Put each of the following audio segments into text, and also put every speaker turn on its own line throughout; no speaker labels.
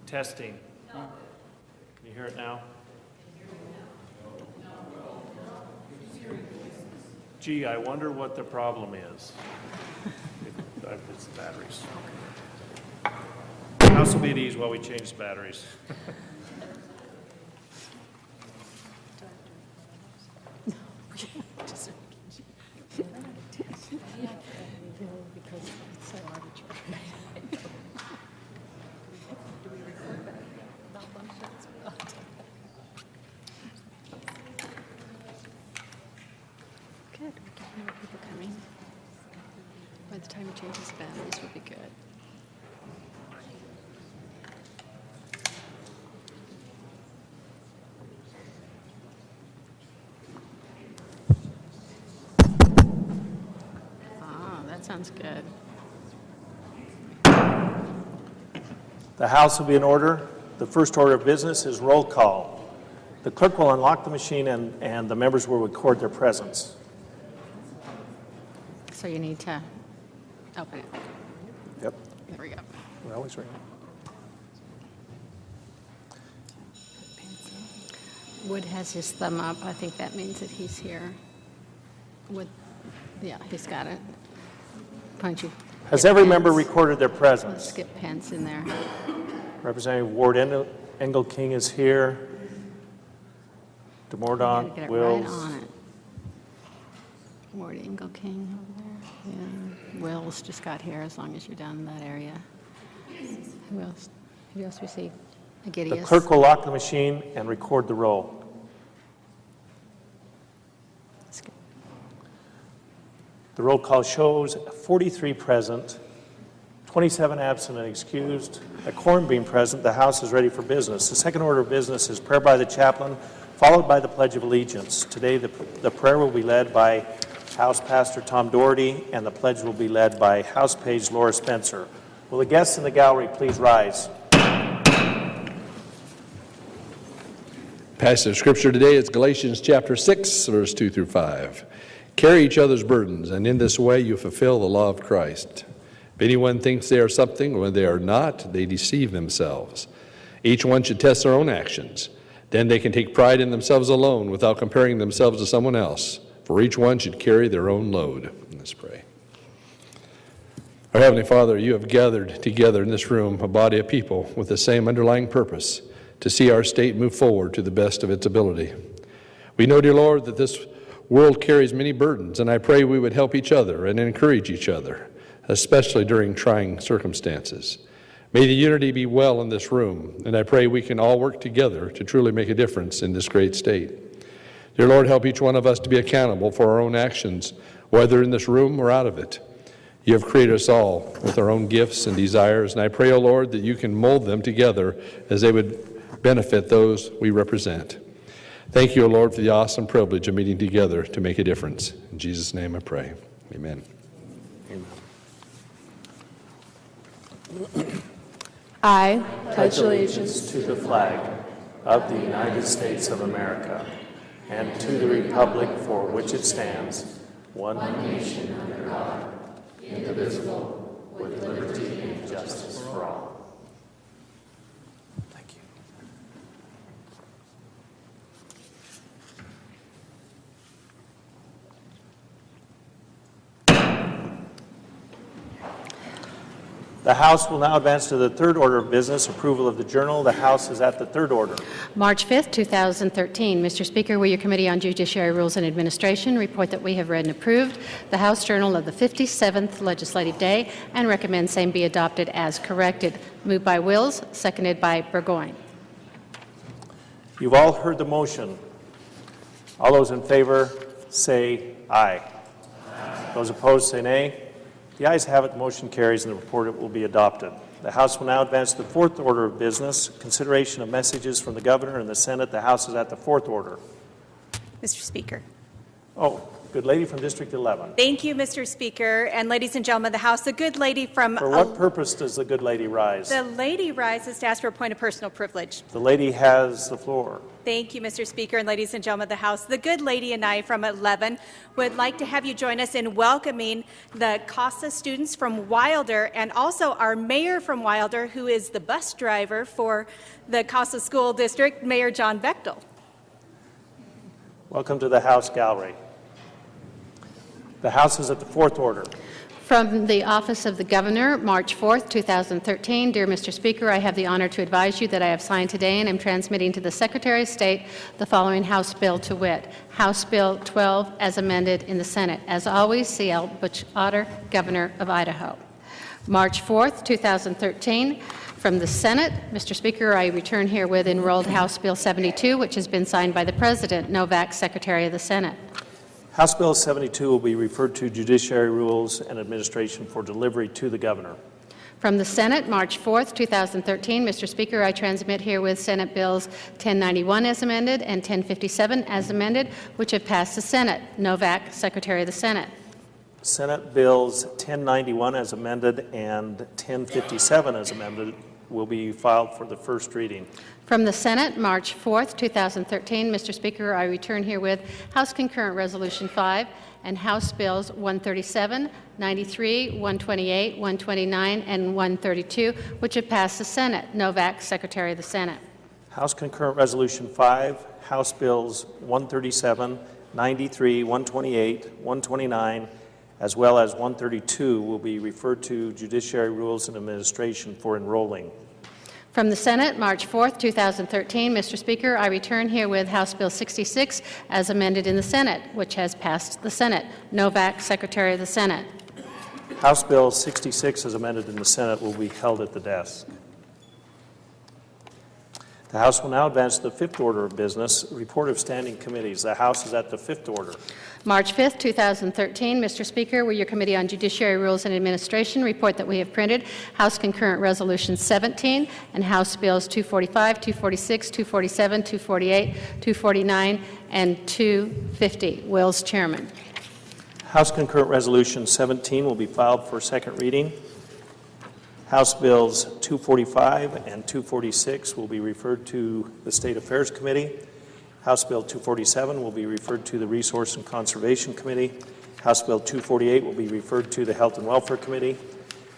Testing. Can you hear it now? Gee, I wonder what the problem is. It's the batteries. The house will be at ease while we change the batteries.
Good. We get more people coming. By the time he changes the batteries, will be good. Ah, that sounds good.
The House will be in order. The first order of business is roll call. The clerk will unlock the machine and the members will record their presence.
So you need to open it.
Yep.
There we go.
We always ring.
Wood has his thumb up. I think that means that he's here. Wood, yeah, he's got it. Punch you.
Has
Skip
every member
Pence.
recorded their
Let's
presence?
skip Pence in there.
Representative Ward Engel King is here.
Gotta
DeMordaunt,
get it right
Wills.
on it. Ward Engel King over there. Yeah. Wills just got here, as long as you're down in that area. Who else? Who else we see?
The
Agidius.
clerk will lock the machine and record the roll.
Skip.
The roll call shows 43 present, 27 absent and excused. A quorum being present, the House is ready for business. The second order of business is prayer by the chaplain, followed by the Pledge of Allegiance. Today, the prayer will be led by House Pastor Tom Doherty, and the pledge will be led by House Page Laura Spencer. Will the guests in the gallery please rise?
Passage of Scripture today is Galatians chapter 6, verse 2 through 5. Carry each other's burdens, and in this way you fulfill the law of Christ. If anyone thinks they are something when they are not, they deceive themselves. Each one should test their own actions. Then they can take pride in themselves alone without comparing themselves to someone else. For each one should carry their own load. Let's pray. Our Heavenly Father, you have gathered together in this room a body of people with the same underlying purpose, to see our state move forward to the best of its ability. We know, dear Lord, that this world carries many burdens, and I pray we would help each other and encourage each other, especially during trying circumstances. May the unity be well in this room, and I pray we can all work together to truly make a difference in this great state. Dear Lord, help each one of us to be accountable for our own actions, whether in this room or out of it. You have created us all with our own gifts and desires, and I pray, O Lord, that you can mold them together as they would benefit those we represent. Thank you, O Lord, for the awesome privilege of meeting together to make a difference. In Jesus' name I pray. Amen.
I
Pledge allegiance to the flag of the United States of America and to the republic for which it stands, one nation under God, indivisible, with liberty and justice for all. Thank you. The House will now advance to the third order of business, approval of the journal. The House is at the third order.
March 5th, 2013. Mr. Speaker, will your Committee on Judiciary Rules and Administration report that we have read and approved the House Journal of the 57th Legislative Day and recommend same be adopted as corrected. Moved by Wills, seconded by Burgoyne.
You've all heard the motion. All those in favor say aye. Those opposed say nay. The ayes have it, the motion carries, and the report will be adopted. The House will now advance to the fourth order of business, consideration of messages from the Governor and the Senate. The House is at the fourth order.
Mr. Speaker,
Oh, Good lady from District 11.
Thank you, Mr. Speaker, and ladies and gentlemen of the House. The good lady from...
For what purpose does the good lady rise?
The lady rises to ask for a point of personal privilege.
The lady has the floor.
Thank you, Mr. Speaker, and ladies and gentlemen of the House. The good lady and I from 11 would like to have you join us in welcoming the CASA students from Wilder and also our mayor from Wilder, who is the bus driver for the CASA School District, Mayor John Bechtel.
Welcome to the House Gallery. The House is at the fourth order.
From the Office of the Governor, March 4th, 2013. Dear Mr. Speaker, I have the honor to advise you that I have signed today and am transmitting to the Secretary of State the following House bill to wit. House Bill 12 as amended in the Senate. As always, C.L. Butch Otter, Governor of Idaho. March 4th, 2013. From the Senate, Mr. Speaker, I return herewith enrolled House Bill 72, which has been signed by the President, Novak, Secretary of the Senate.
House Bill 72 will be referred to Judiciary Rules and Administration for delivery to the Governor.
From the Senate, March 4th, 2013. Mr. Speaker, I transmit herewith Senate Bills 1091 as amended and 1057 as amended, which have passed the Senate. Novak, Secretary of the Senate.
Senate Bills 1091 as amended and 1057 as amended will be filed for the first reading.
From the Senate, March 4th, 2013. Mr. Speaker, I return herewith House Concurrent Resolution 5 and House Bills 137, 93, 128, 129, and 132, which have passed the Senate. Novak, Secretary of the Senate.
House Concurrent Resolution 5, House Bills 137, 93, 128, 129, as well as 132 will be referred to Judiciary Rules and Administration for enrolling.
From the Senate, March 4th, 2013. Mr. Speaker, I return herewith House Bill 66 as amended in the Senate, which has passed the Senate. Novak, Secretary of the Senate.
House Bill 66 as amended in the Senate will be held at the desk. The House will now advance to the fifth order of business, report of standing committees. The House is at the fifth order.
March 5th, 2013. Mr. Speaker, will your Committee on Judiciary Rules and Administration report that we have printed House Concurrent Resolution 17 and House Bills 245, 246, 247, 248, 249, and 250. Will's Chairman.
House Concurrent Resolution 17 will be filed for second reading. House Bills 245 and 246 will be referred to the State Affairs Committee. House Bill 247 will be referred to the Resource and Conservation Committee. House Bill 248 will be referred to the Health and Welfare Committee.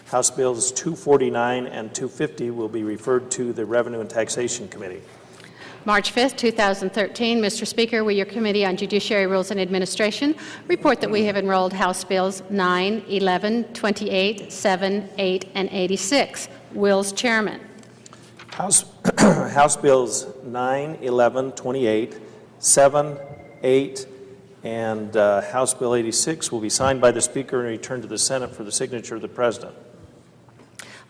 House Bills 249 and 250 will be referred to the Revenue and Taxation Committee.
March 5th, 2013. Mr. Speaker, will your Committee on Judiciary Rules and Administration report that we have enrolled House Bills 9, 11, 28, 7, 8, and 86. Will's Chairman.
House Bills 9, 11, 28, 7, 8, and House Bill 86 will be signed by the Speaker and returned to the Senate for the signature of the President.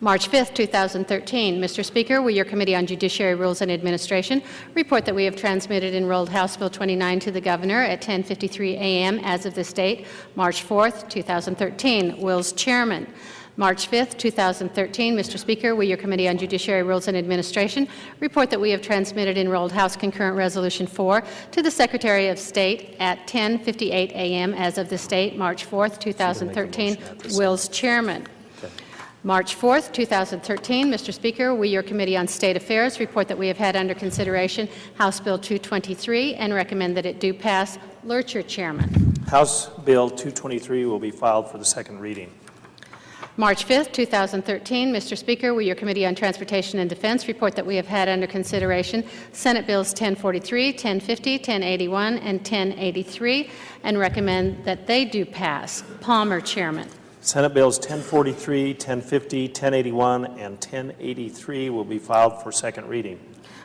March 5th, 2013. Mr. Speaker, will your Committee on Judiciary Rules and Administration report that we have transmitted enrolled House Bill 29 to the Governor at 10:53 a.m. as of this date, March 4th, 2013. Will's Chairman. March 5th, 2013. Mr. Speaker, will your Committee on Judiciary Rules and Administration report that we have transmitted enrolled House Concurrent Resolution 4 to the Secretary of State at 10:58 a.m. as of this date, March 4th, 2013. Will's Chairman. March 4th, 2013. Mr. Speaker, will your Committee on State Affairs report that we have had under consideration House Bill 223 and recommend that it do pass. Lurcher, Chairman.
House Bill 223 will be filed for the second reading.
March 5th, 2013. Mr. Speaker, will your Committee on Transportation and Defense report that we have had under consideration Senate Bills 1043, 1050, 1081, and 1083 and recommend that they do pass. Palmer, Chairman.
Senate Bills 1043, 1050, 1081, and 1083 will be filed for second reading.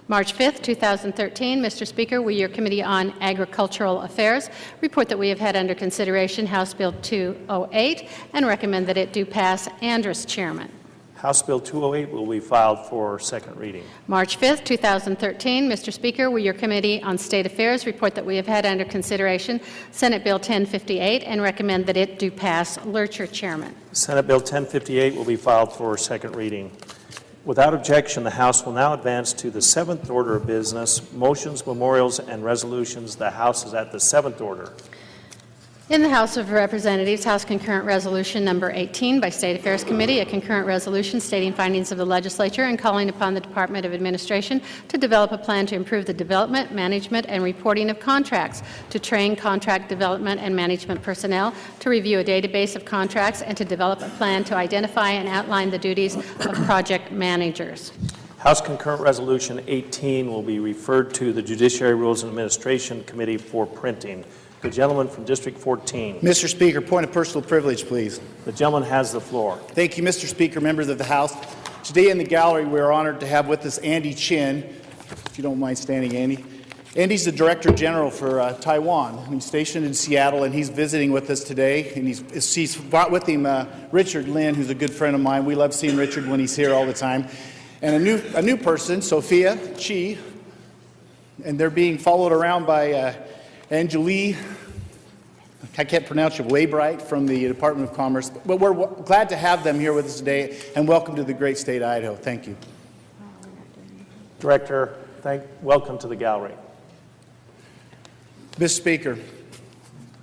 March 5th, 2013. Mr. Speaker, will your Committee on Agricultural Affairs report that we have had under consideration House Bill 208 and recommend that it do pass. Andrus, Chairman.
House Bill 208 will be filed for second reading.
March 5th, 2013. Mr. Speaker, will your Committee on State Affairs report that we have had under consideration Senate Bill 1058 and recommend that it do pass. Lurcher, Chairman.
Senate Bill 1058 will be filed for second reading. Without objection, the House will now advance to the seventh order of business, motions, memorials, and resolutions. The House is at the seventh order.
In the House of Representatives, House Concurrent Resolution Number 18 by State Affairs Committee, a concurrent resolution stating findings of the legislature and calling upon the Department of Administration to develop a plan to improve the development, management, and reporting of contracts, to train contract development and management personnel, to review a database of contracts, and to develop a plan to identify and outline the duties of project managers.
House Concurrent Resolution 18 will be referred to the Judiciary Rules and Administration Committee for printing. The gentleman from District 14.
Mr. Speaker, point of personal privilege, please.
The gentleman has the floor.
Thank you, Mr. Speaker, members of the House. Today in the gallery, we are honored to have with us Andy Chin, if you don't mind standing, Andy. Andy's the Director General for Taiwan. He's stationed in Seattle, and he's visiting with us today. And he's brought with him Richard Lin, who's a good friend of mine. We love seeing Richard when he's here all the time. And a new person, Sophia Chi, and they're being followed around by Anjali, I can't pronounce your Waybright from the Department of Commerce, but we're glad to have them here with us today, and welcome to the great state of Idaho. Thank you.
Director, welcome to the gallery.
Mr. Speaker.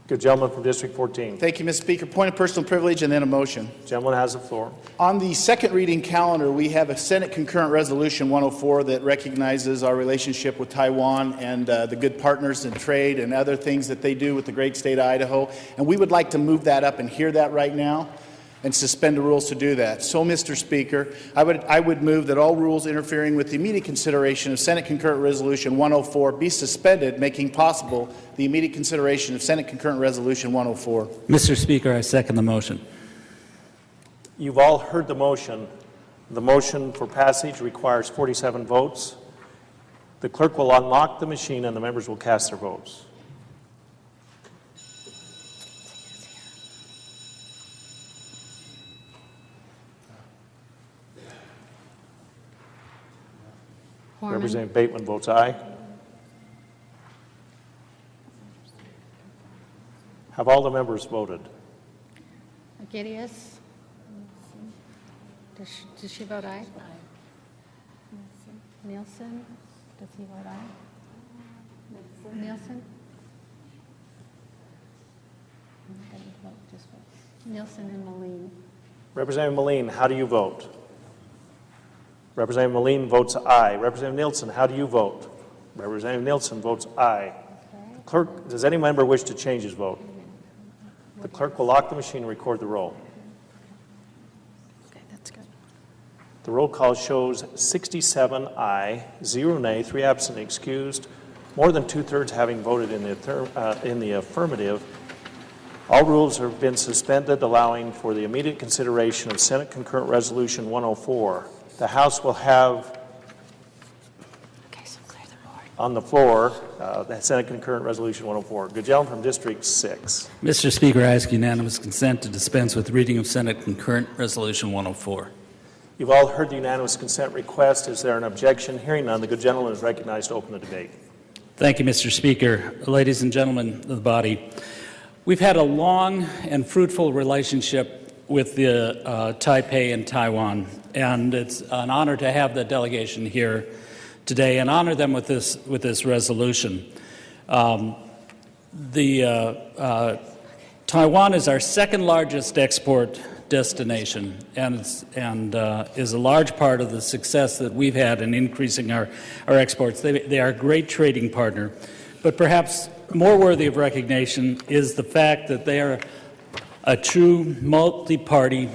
Good gentleman from District 14.
Thank you, Mr. Speaker. Point of personal privilege and then a motion.
Gentleman has the floor.
On the second reading calendar, we have a Senate Concurrent Resolution 104 that recognizes our relationship with Taiwan and the good partners in trade and other things that they do with the great state of Idaho. And we would like to move that up and hear that right now and suspend the rules to do that. So, Mr. Speaker, I would move that all rules interfering with the immediate consideration of Senate Concurrent Resolution 104 be suspended, making possible the immediate consideration of Senate Concurrent Resolution 104.
Mr. Speaker, I second the motion.
You've all heard the motion. The motion for passage requires 47 votes. The clerk will unlock the machine and the members will cast their votes.
Horman.
Representative Bateman votes aye. Have all the members voted?
Gideus? Does she vote aye? Nielsen? Does he vote aye? Nielsen? Nielsen and Moline.
Representative Moline, how do you vote? Representative Moline votes aye. Representative Nielsen, how do you vote? Representative Nielsen votes aye. Clerk, does any member wish to change his vote? The clerk will lock the machine and record the roll.
Okay, that's good.
The roll call shows 67 aye, 0 nay, 3 absent excused, more than two-thirds having voted in the affirmative. All rules have been suspended, allowing for the immediate consideration of Senate Concurrent Resolution 104. The House will have on the floor the Senate Concurrent Resolution 104. Good gentleman from District 6.
Mr. Speaker, I ask unanimous consent to dispense with reading of Senate Concurrent Resolution 104.
You've all heard the unanimous consent request. Is there an objection? Hearing none, the good gentleman is recognized to open the debate.
Thank you, Mr. Speaker. Ladies and gentlemen of the body, we've had a long and fruitful relationship with the Taipei and Taiwan, and it's an honor to have the delegation here today and honor them with this resolution. Taiwan is our second largest export destination and is a large part of the success that we've had in increasing our exports. They are a great trading partner, but perhaps more worthy of recognition is the fact that they are a true multi-party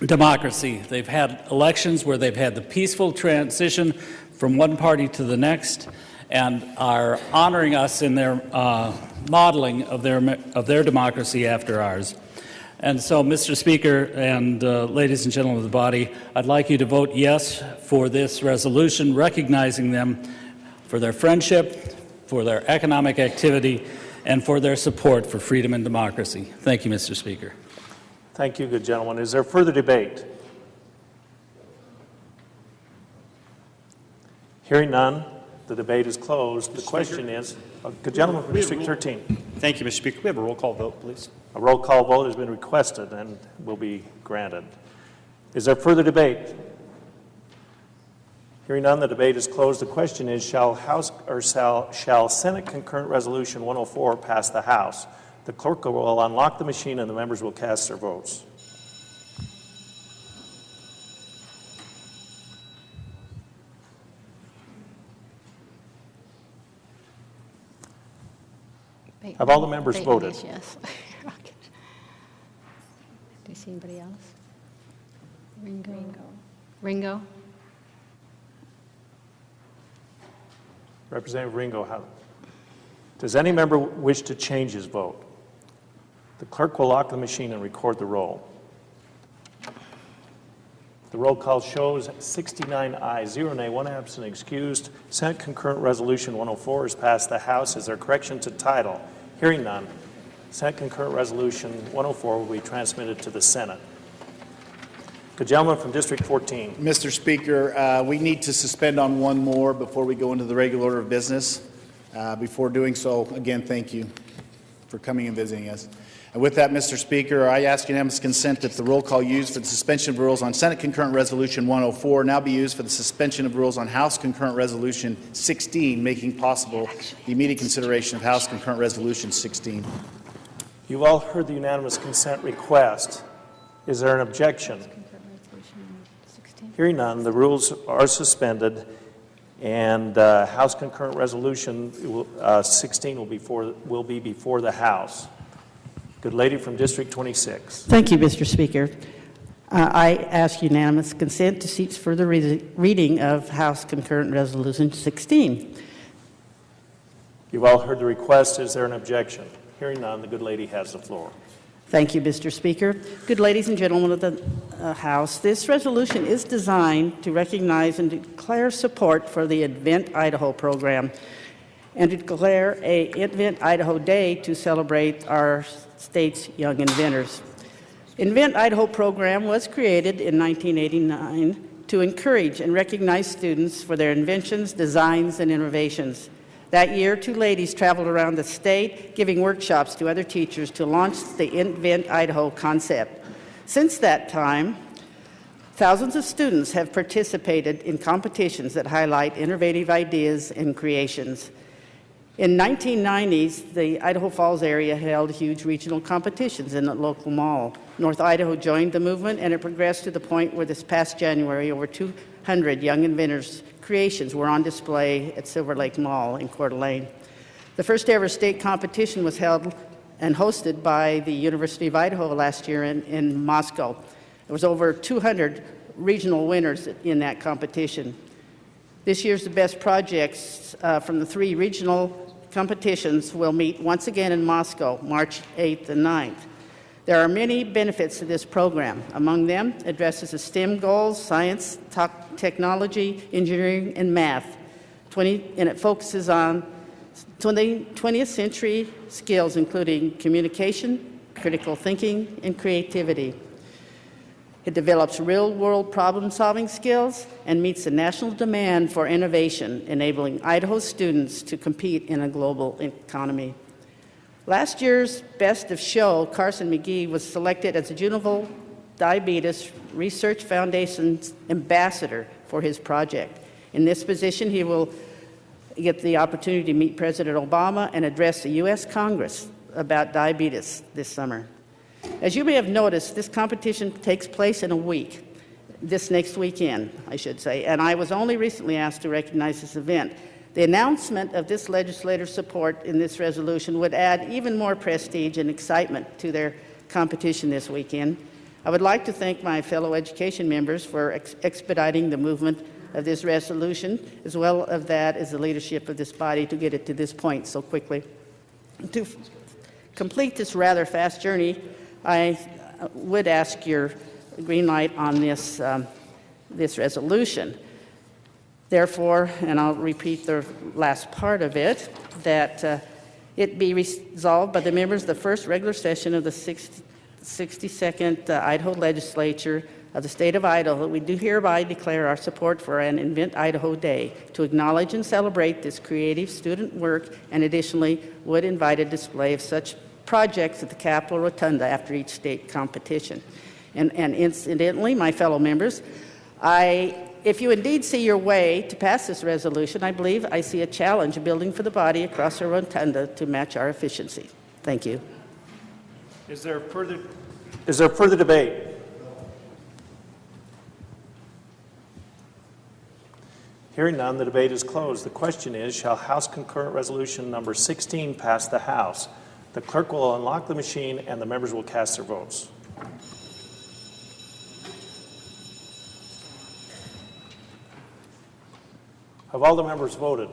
democracy. They've had elections where they've had the peaceful transition from one party to the next and are honoring us in their modeling of their democracy after ours. And so, Mr. Speaker and ladies and gentlemen of the body, I'd like you to vote yes for this resolution, recognizing them for their friendship, for their economic activity, and for their support for freedom and democracy. Thank you, Mr. Speaker.
Thank you, good gentleman. Is there further debate? Hearing none, the debate is closed. The question is, good gentleman from District 13.
Thank you, Mr. Speaker. We have a roll call vote, please.
A roll call vote has been requested and will be granted. Is there further debate? Hearing none, the debate is closed. The question is, shall Senate Concurrent Resolution 104 pass the House? The clerk will unlock the machine and the members will cast their votes. Have all the members
Bateman
voted?
is yes. Okay. Do you see anybody else? Ringo?
Representative Ringo, does any member wish to change his vote? The clerk will lock the machine and record the roll. The roll call shows 69 ayes, 0 nay, 1 absent, excused. Senate Concurrent Resolution 104 is passed the House. Is there correction to title? Hearing none, Senate Concurrent Resolution 104 will be transmitted to the Senate. The gentleman from District 14.
Mr. Speaker, we need to suspend on one more before we go into the regular order of business. Before doing so, again, thank you for coming and visiting us. And with that, Mr. Speaker, I ask unanimous consent that the roll call used for the suspension of rules on Senate Concurrent Resolution 104 now be used for the suspension of rules on House Concurrent Resolution 16, making possible the immediate consideration of House Concurrent Resolution 16.
You've all heard the unanimous consent request. Is there an objection? Hearing none, the rules are suspended, and House Concurrent Resolution 16 will be before the House. Good lady from District 26.
Thank you, Mr. Speaker. I ask unanimous consent to seats for the reading of House Concurrent Resolution 16.
You've all heard the request. Is there an objection? Hearing none, the good lady has the floor.
Thank you, Mr. Speaker. Good ladies and gentlemen of the House, this resolution is designed to recognize and declare support for the Invent Idaho program and to declare a Invent Idaho Day to celebrate our state's young inventors. Invent Idaho program was created in 1989 to encourage and recognize students for their inventions, designs, and innovations. That year, 2 ladies traveled around the state giving workshops to other teachers to launch the Invent Idaho concept. Since that time, thousands of students have participated in competitions that highlight innovative ideas and creations. In 1990s, the Idaho Falls area held huge regional competitions in the local mall. North Idaho joined the movement, and it progressed to the point where this past January, over 200 young inventors' creations were on display at Silver Lake Mall in Coeur d'Alene. The first ever state competition was held and hosted by the University of Idaho last year in Moscow. There was over 200 regional winners in that competition. This year's the best projects from the 3 regional competitions will meet once again in Moscow, March 8th and 9th. There are many benefits to this program. Among them, addresses the STEM goals, science, technology, engineering, and math. And it focuses on 20th century skills, including communication, critical thinking, and creativity. It develops real-world problem-solving skills and meets the national demand for innovation, enabling Idaho students to compete in a global economy. Last year's Best of Show, Carson McGee was selected as the Juvenile Diabetes Research Foundation's ambassador for his project. In this position, he will get the opportunity to meet President Obama and address the U.S. Congress about diabetes this summer. As you may have noticed, this competition takes place in a week, this next weekend, I should say, and I was only recently asked to recognize this event. The announcement of this legislative support in this resolution would add even more prestige and excitement to their competition this weekend. I would like to thank my fellow education members for expediting the movement of this resolution, as well as that as the leadership of this body to get it to this point so quickly. To complete this rather fast journey, I would ask your green light on this, this resolution. Therefore, and I'll repeat the last part of it, that it be resolved by the members of the first regular session of the 62nd Idaho Legislature of the state of Idaho that we do hereby declare our support for an Invent Idaho Day to acknowledge and celebrate this creative student work, and additionally would invite a display of such projects at the Capitol Rotunda after each state competition. And incidentally, my fellow members, if you indeed see your way to pass this resolution, I believe I see a challenge building for the body across the rotunda to match our efficiency. Thank you.
Is there further debate? Hearing none, the debate is closed. The question is, shall House Concurrent Resolution number 16 pass the House? The clerk will unlock the machine and the members will cast their votes. Have all the members voted?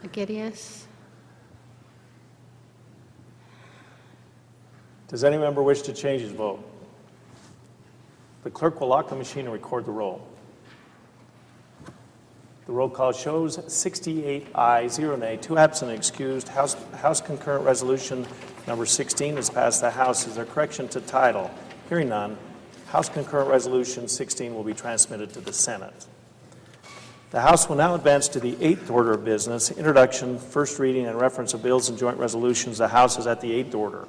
Agidius.
Does any member wish to change his vote? The clerk will lock the machine and record the roll. The roll call shows 68 ayes, 0 nay, 2 absent and excused. House Concurrent Resolution number 16 has passed the House. Is there correction to title? Hearing none, House Concurrent Resolution 16 will be transmitted to the Senate. The House will now advance to the 8th order of business, introduction, first reading, and reference of bills and joint resolutions. The House is at the 8th order.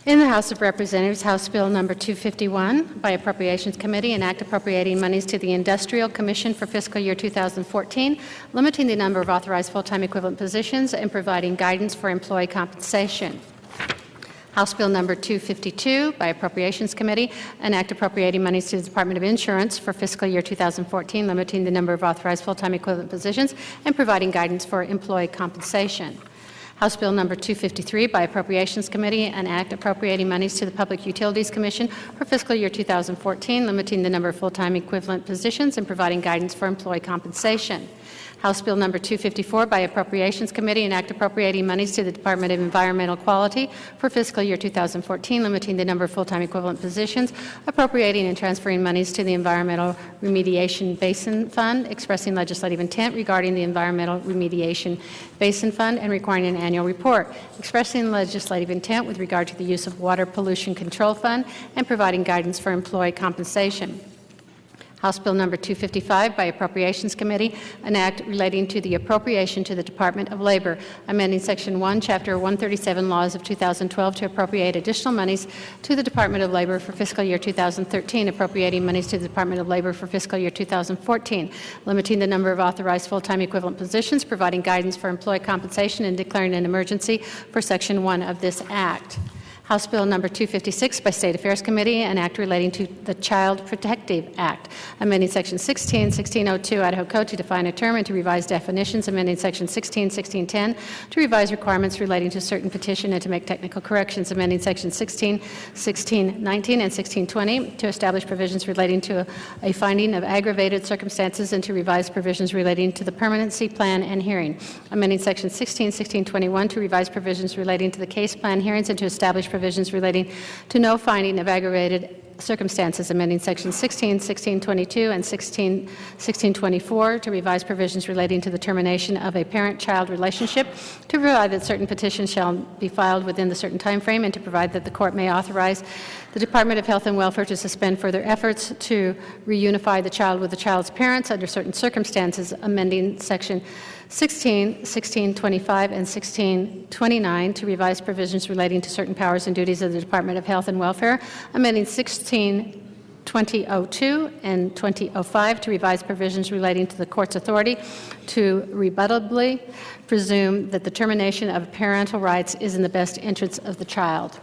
In the House of Representatives, House Bill number 251 by Appropriations Committee, an act appropriating monies to the Industrial Commission for fiscal year 2014, limiting the number of authorized full-time equivalent positions and providing guidance for employee compensation. House Bill number 252 by Appropriations Committee, an act appropriating monies to the Department of Insurance for fiscal year 2014, limiting the number of authorized full-time equivalent positions and providing guidance for employee compensation. House Bill number 253 by Appropriations Committee, an act appropriating monies to the Public Utilities Commission for fiscal year 2014, limiting the number of full-time equivalent positions and providing guidance for employee compensation. House Bill number 254 by Appropriations Committee, an act appropriating monies to the Department of Environmental Quality for fiscal year 2014, limiting the number of full-time equivalent positions, appropriating and transferring monies to the Environmental Remediation Basin Fund, expressing legislative intent regarding the Environmental Remediation Basin Fund, and requiring an annual report, expressing legislative intent with regard to the use of Water Pollution Control Fund, and providing guidance for employee compensation. House Bill number 255 by Appropriations Committee, an act relating to the appropriation to the Department of Labor, amending Section 1, Chapter 137 Laws of 2012 to appropriate additional monies to the Department of Labor for fiscal year 2013, appropriating monies to the Department of Labor for fiscal year 2014, limiting the number of authorized full-time equivalent positions, providing guidance for employee compensation, and declaring an emergency for Section 1 of this act. House Bill number 256 by State Affairs Committee, an act relating to the Child Protective Act, amending Section 16, 1602 Idaho Code to define a term and to revise definitions, amending Section 16, 1610 to revise requirements relating to certain petition and to make technical corrections, amending Section 16, 1619 and 1620 to establish provisions relating to a finding of aggravated circumstances and to revise provisions relating to the permanency plan and hearing, amending Section 16, 1621 to revise provisions relating to the case plan hearings and to establish provisions relating to no finding of aggravated circumstances, amending Section 16, 1622, and 1624 to revise provisions relating to the termination of a parent-child relationship, to provide that certain petitions shall be filed within the certain time frame, and to provide that the court may authorize the Department of Health and Welfare to suspend further efforts to reunify the child with the child's parents under certain circumstances, amending Section 16, 1625, and 1629 to revise provisions relating to certain powers and duties of the Department of Health and Welfare, amending 2002 and 2005 to revise provisions relating to the court's authority to rebuttably presume that the termination of parental rights is in the best interests of the child.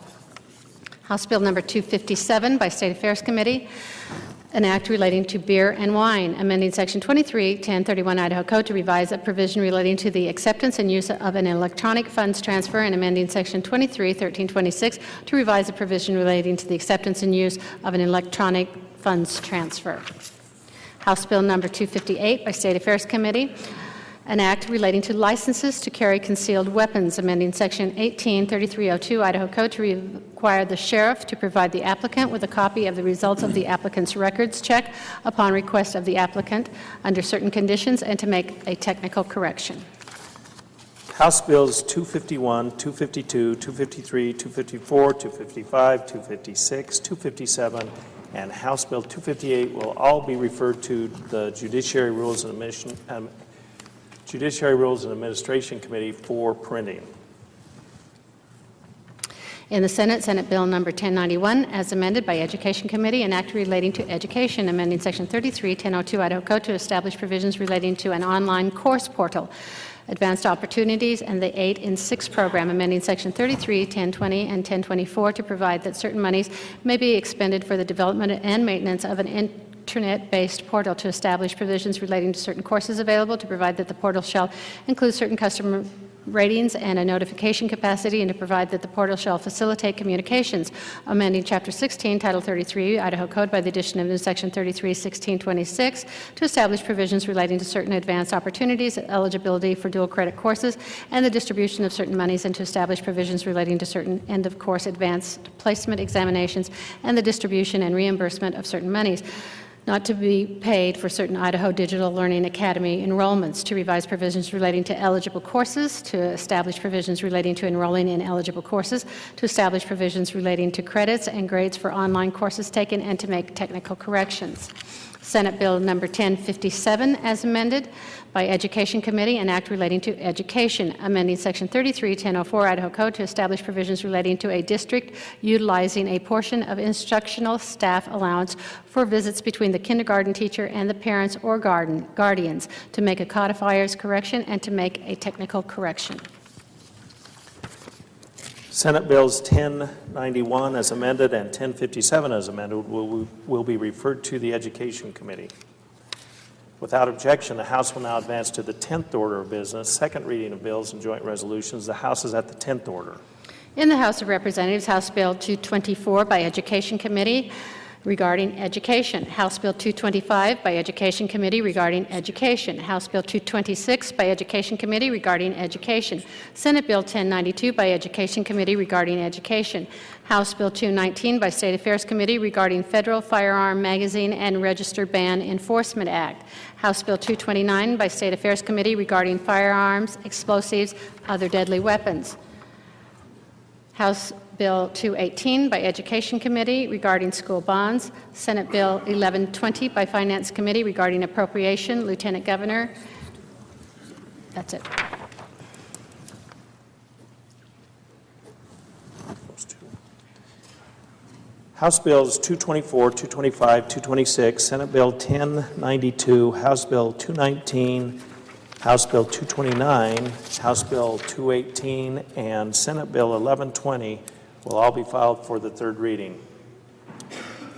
House Bill number 257 by State Affairs Committee, an act relating to beer and wine, amending Section 23, 1031 Idaho Code to revise a provision relating to the acceptance and use of an electronic funds transfer, and amending Section 23, 1326 to revise a provision relating to the acceptance and use of an electronic funds transfer. House Bill number 258 by State Affairs Committee, an act relating to licenses to carry concealed weapons, amending Section 183302 Idaho Code to require the sheriff to provide the applicant with a copy of the results of the applicant's records check upon request of the applicant under certain conditions, and to make a technical correction.
House Bills 251, 252, 253, 254, 255, 256, 257, and House Bill 258 will all be referred to the Judiciary Rules and Administration Committee for printing.
In the Senate, Senate Bill Number 1091, as amended by Education Committee, an act relating to education, amending Section 33-1002 Idaho Code to establish provisions relating to an online course portal, advanced opportunities, and the 8 in 6 program, amending Section 33, 1020, and 1024 to provide that certain monies may be expended for the development and maintenance of an Internet-based portal, to establish provisions relating to certain courses available, to provide that the portal shall include certain customer ratings and a notification capacity, and to provide that the portal shall facilitate communications, amending Chapter 16, Title 33, Idaho Code by the addition of new Section 33-1626 to establish provisions relating to certain advanced opportunities, eligibility for dual credit courses, and the distribution of certain monies, and to establish provisions relating to certain end-of-course advanced placement examinations and the distribution and reimbursement of certain monies not to be paid for certain Idaho Digital Learning Academy enrollments, to revise provisions relating to eligible courses, to establish provisions relating to enrolling in eligible courses, to establish provisions relating to credits and grades for online courses taken, and to make technical corrections. Senate Bill Number 1057, as amended by Education Committee, an act relating to education, amending Section 33-1004 Idaho Code to establish provisions relating to a district utilizing a portion of instructional staff allowance for visits between the kindergarten teacher and the parents or guardians, to make a codifier's correction and to make a technical correction.
Senate Bills 1091 as amended and 1057 as amended will be referred to the Education Committee. Without objection, the House will now advance to the 10th order of business, second reading of bills and joint resolutions. The House is at the 10th order.
In the House of Representatives, House Bill 224 by Education Committee regarding education. House Bill 225 by Education Committee regarding education. House Bill 226 by Education Committee regarding education. Senate Bill 1092 by Education Committee regarding education. House Bill 219 by State Affairs Committee regarding Federal Firearm Magazine and Register Ban Enforcement Act. House Bill 229 by State Affairs Committee regarding firearms, explosives, other deadly weapons. House Bill 218 by Education Committee regarding school bonds. Senate Bill 1120 by Finance Committee regarding appropriation. Lieutenant Governor. That's it.
House Bills 224, 225, 226, Senate Bill 1092, House Bill 219, House Bill 229, House Bill 218, and Senate Bill 1120 will all be filed for the third reading.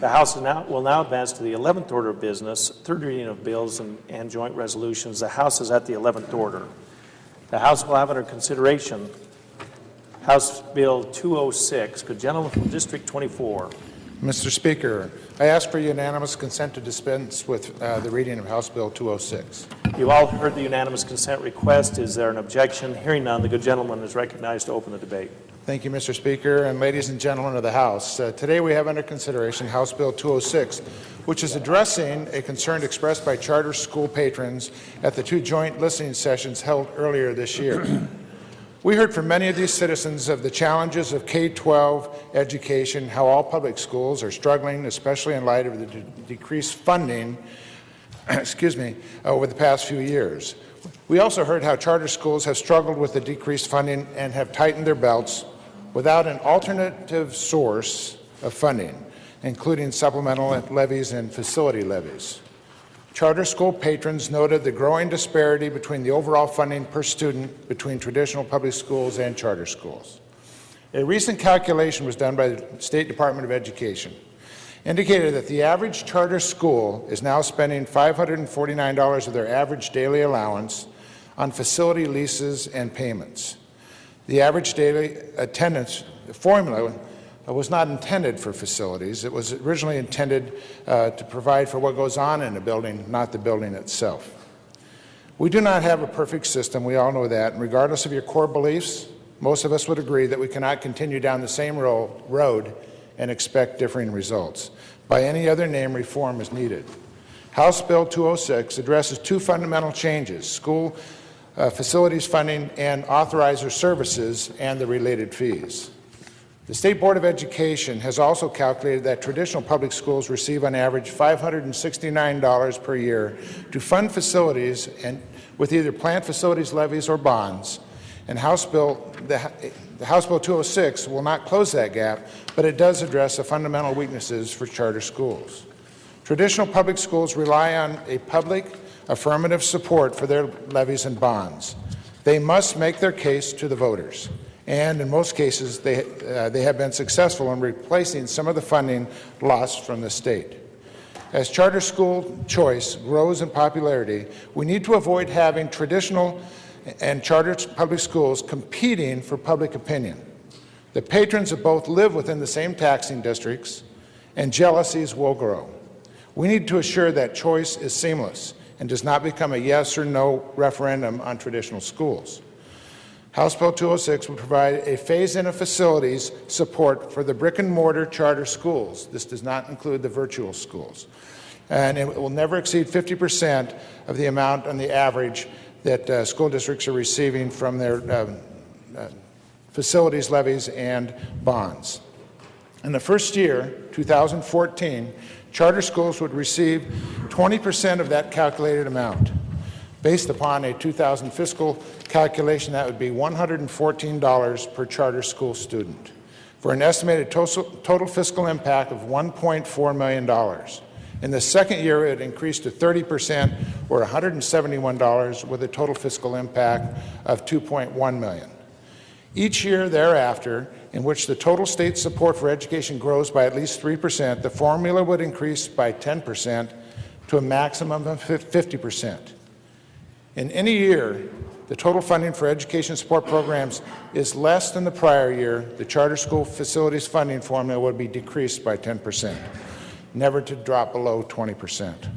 The House will now advance to the 11th order of business, third reading of bills and joint resolutions. The House is at the 11th order. The House will have under consideration House Bill 206. Could gentleman from District 24.
Mr. Speaker, I ask for unanimous consent to dispense with the reading of House Bill 206.
You've all heard the unanimous consent request. Is there an objection? Hearing none, the good gentleman is recognized to open the debate.
Thank you, Mr. Speaker, and ladies and gentlemen of the House. Today we have under consideration House Bill 206, which is addressing a concern expressed by charter school patrons at the 2 joint listening sessions held earlier this year. We heard from many of these citizens of the challenges of K-12 education, how all public schools are struggling, especially in light of the decreased funding over the past few years. We also heard how charter schools have struggled with the decreased funding and have tightened their belts without an alternative source of funding, including supplemental levies and facility levies. Charter school patrons noted the growing disparity between the overall funding per student between traditional public schools and charter schools. A recent calculation was done by the State Department of Education indicated that the average charter school is now spending $549 of their average daily allowance on facility leases and payments. The average daily attendance formula was not intended for facilities. It was originally intended to provide for what goes on in a building, not the building itself. We do not have a perfect system, we all know that, and regardless of your core beliefs, most of us would agree that we cannot continue down the same road and expect differing results. By any other name, reform is needed. House Bill 206 addresses 2 fundamental changes: school facilities funding and authorizer services and the related fees. The State Board of Education has also calculated that traditional public schools receive on average $569 per year to fund facilities and with either plant facilities levies or bonds. And House Bill, The House Bill 206 will not close that gap, but it does address the fundamental weaknesses for charter schools. Traditional public schools rely on a public affirmative support for their levies and bonds. They must make their case to the voters, and in most cases, they have been successful in replacing some of the funding lost from the state. As charter school choice grows in popularity, we need to avoid having traditional and charter public schools competing for public opinion. The patrons of both live within the same taxing districts, and jealousies will grow. We need to assure that choice is seamless and does not become a yes or no referendum on traditional schools. House Bill 206 would provide a phase-in of facilities support for the brick-and-mortar charter schools. This does not include the virtual schools. And it will never exceed 50% of the amount on the average that school districts are receiving from their facilities levies and bonds. In the first year, 2014, charter schools would receive 20% of that calculated amount. Based upon a 2000 fiscal calculation, that would be $114 per charter school student, for an estimated total fiscal impact of $1.4 million. In the second year, it increased to 30%, or $171, with a total fiscal impact of $2.1 million. Each year thereafter, in which the total state support for education grows by at least 3%, the formula would increase by 10% to a maximum of 50%. In any year, the total funding for education support programs is less than the prior year, the charter school facilities funding formula would be decreased by 10%, never to drop below 20%.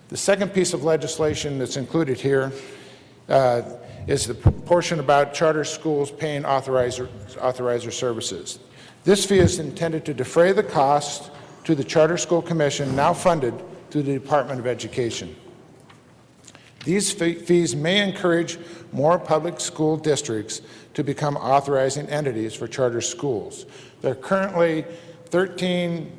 The second piece of legislation that's included here is the portion about charter schools paying authorizer services. This fee is intended to defray the cost to the Charter School Commission, now funded through the Department of Education. These fees may encourage more public school districts to become authorizing entities for charter schools. There are currently 13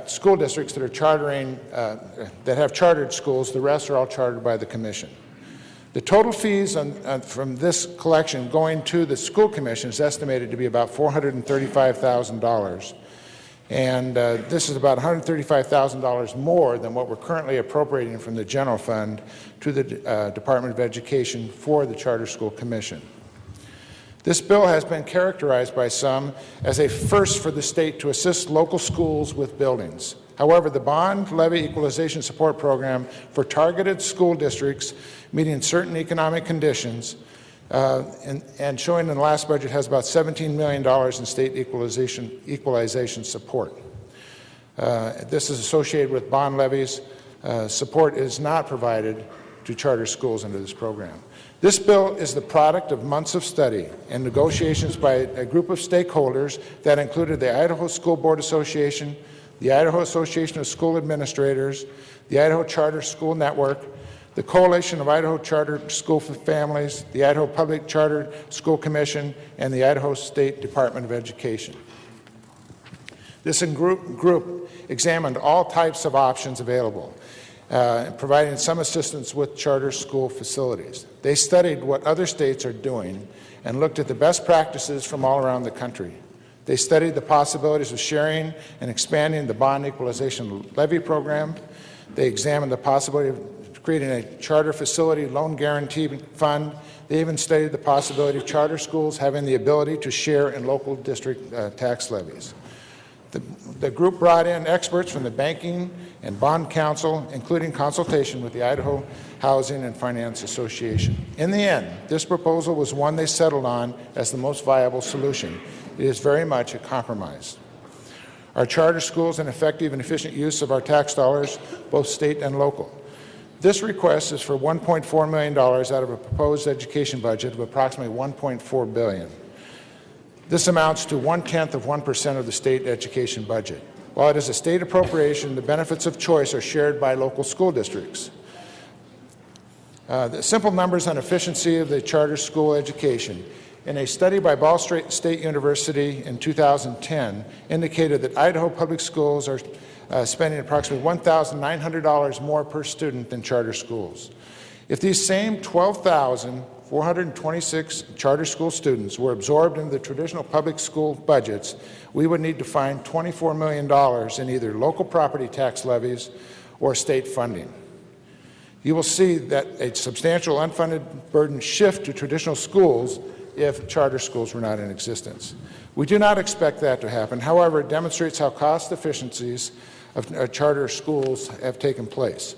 school districts that are chartering, that have chartered schools. The rest are all chartered by the Commission. The total fees from this collection going to the school commission is estimated to be about $435,000. And this is about $135,000 more than what we're currently appropriating from the general fund to the Department of Education for the Charter School Commission. This bill has been characterized by some as a first for the state to assist local schools with buildings. However, the Bond Levy Equalization Support Program for targeted school districts meeting certain economic conditions and showing in the last budget has about $17 million in state equalization support. This is associated with bond levies. Support is not provided to charter schools under this program. This bill is the product of months of study and negotiations by a group of stakeholders that included the Idaho School Board Association, the Idaho Association of School Administrators, the Idaho Charter School Network, the Coalition of Idaho Charter School Families, the Idaho Public Charter School Commission, and the Idaho State Department of Education. This group examined all types of options available, providing some assistance with charter school facilities. They studied what other states are doing and looked at the best practices from all around the country. They studied the possibilities of sharing and expanding the bond equalization levy program. They examined the possibility of creating a charter facility loan guarantee fund. They even studied the possibility of charter schools having the ability to share in local district tax levies. The group brought in experts from the Banking and Bond Council, including consultation with the Idaho Housing and Finance Association. In the end, this proposal was one they settled on as the most viable solution. It is very much a compromise. Our charter schools an effective and efficient use of our tax dollars, both state and local. This request is for $1.4 million out of a proposed education budget of approximately $1.4 billion. This amounts to 0.1% of the state education budget. While it is a state appropriation, the benefits of choice are shared by local school districts. The simple numbers on efficiency of the charter school education. In a study by Ball State University in 2010 indicated that Idaho public schools are spending approximately $1,900 more per student than charter schools. If these same 12,000 426 charter school students were absorbed into the traditional public school budgets, we would need to find $24 million in either local property tax levies or state funding. You will see that a substantial unfunded burden shift to traditional schools if charter schools were not in existence. We do not expect that to happen. However, it demonstrates how cost efficiencies of charter schools have taken place.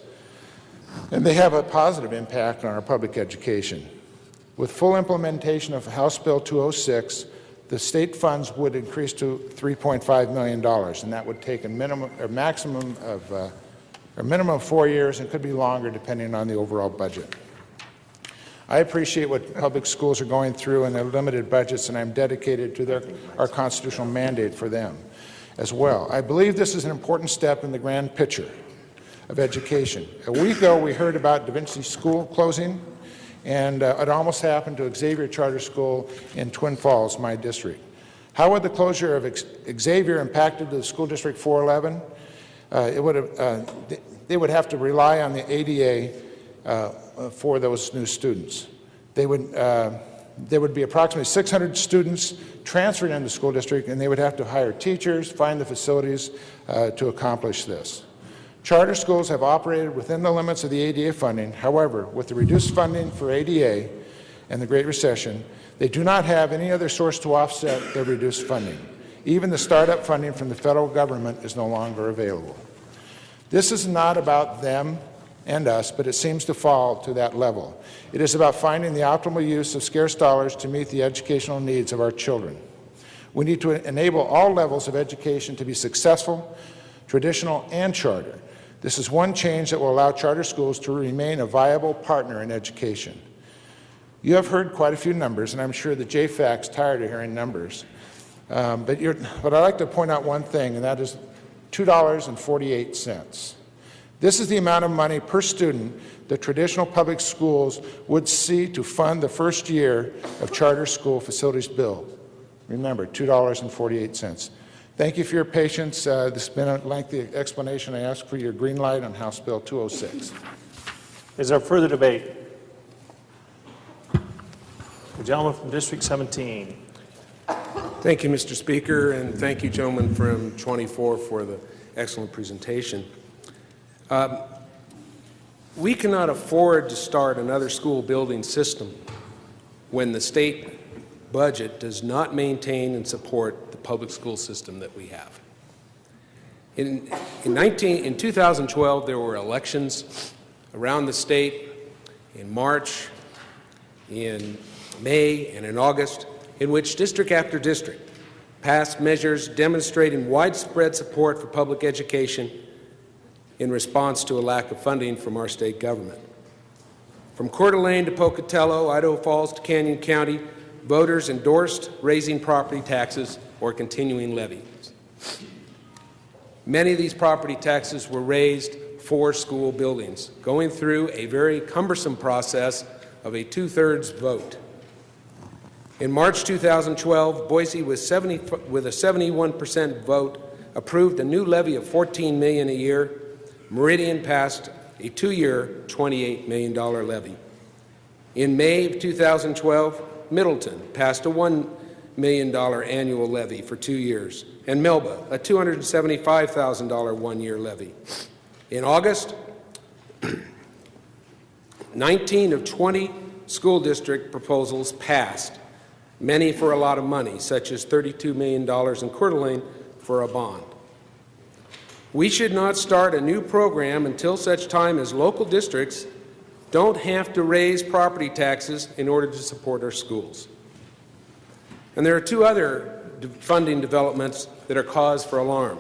And they have a positive impact on our public education. With full implementation of House Bill 206, the state funds would increase to $3.5 million, and that would take a maximum of 4 years, and could be longer depending on the overall budget. I appreciate what public schools are going through and their limited budgets, and I'm dedicated to our constitutional mandate for them as well. I believe this is an important step in the grand picture of education. A week ago, we heard about Da Vinci School closing, and it almost happened to Xavier Charter School in Twin Falls, my district. How would the closure of Xavier impacted the school district 411? They would have to rely on the ADA for those new students. There would be approximately 600 students transferred into the school district, and they would have to hire teachers, find the facilities to accomplish this. Charter schools have operated within the limits of the ADA funding. However, with the reduced funding for ADA and the Great Recession, they do not have any other source to offset their reduced funding. Even the startup funding from the federal government is no longer available. This is not about them and us, but it seems to fall to that level. It is about finding the optimal use of scarce dollars to meet the educational needs of our children. We need to enable all levels of education to be successful, traditional and charter. This is one change that will allow charter schools to remain a viable partner in education. You have heard quite a few numbers, and I'm sure the JFAC's tired of hearing numbers. But I'd like to point out one thing, and that is $2.48. This is the amount of money per student that traditional public schools would see to fund the first year of charter school facilities bill. Remember, $2.48. Thank you for your patience. This has been a lengthy explanation. I ask for your green light on House Bill 206.
Is there further debate? The gentleman from District 17.
Thank you, Mr. Speaker, and thank you, gentlemen from 24, for the excellent presentation. We cannot afford to start another school building system when the state budget does not maintain and support the public school system that we have. In 2012, there were elections around the state in March, in May, and in August, in which district after district passed measures demonstrating widespread support for public education in response to a lack of funding from our state government. From Coeur d'Alene to Pocatello, Idaho Falls to Canyon County, voters endorsed raising property taxes or continuing levies. Many of these property taxes were raised for school buildings, going through a very cumbersome process of a 2/3 vote. In March 2012, Boise, with a 71% vote, approved a new levy of $14 million a year. Meridian passed a 2-year, $28 million levy. In May of 2012, Middleton passed a $1 million annual levy for 2 years, and Melba, a $275,000 one-year levy. In August, 19 of 20 school district proposals passed, many for a lot of money, such as $32 million in Coeur d'Alene for a bond. We should not start a new program until such time as local districts don't have to raise property taxes in order to support our schools. And there are two other funding developments that are cause for alarm.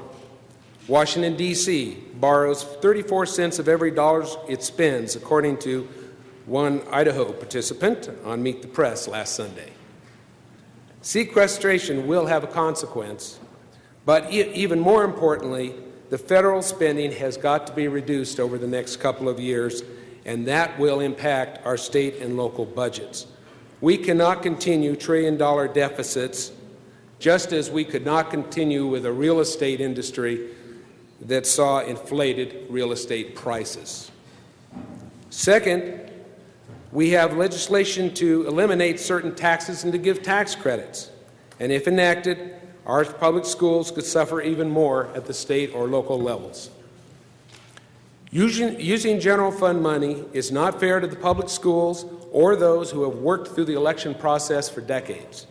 Washington, D.C. borrows 34 cents of every dollar it spends, according to one Idaho participant on Meet the Press last Sunday. Sequestration will have a consequence, but even more importantly, the federal spending has got to be reduced over the next couple of years, and that will impact our state and local budgets. We cannot continue trillion-dollar deficits, just as we could not continue with a real estate industry that saw inflated real estate prices. Second, We have legislation to eliminate certain taxes and to give tax credits. And if enacted, our public schools could suffer even more at the state or local levels. Using general fund money is not fair to the public schools or those who have worked through the election process for decades.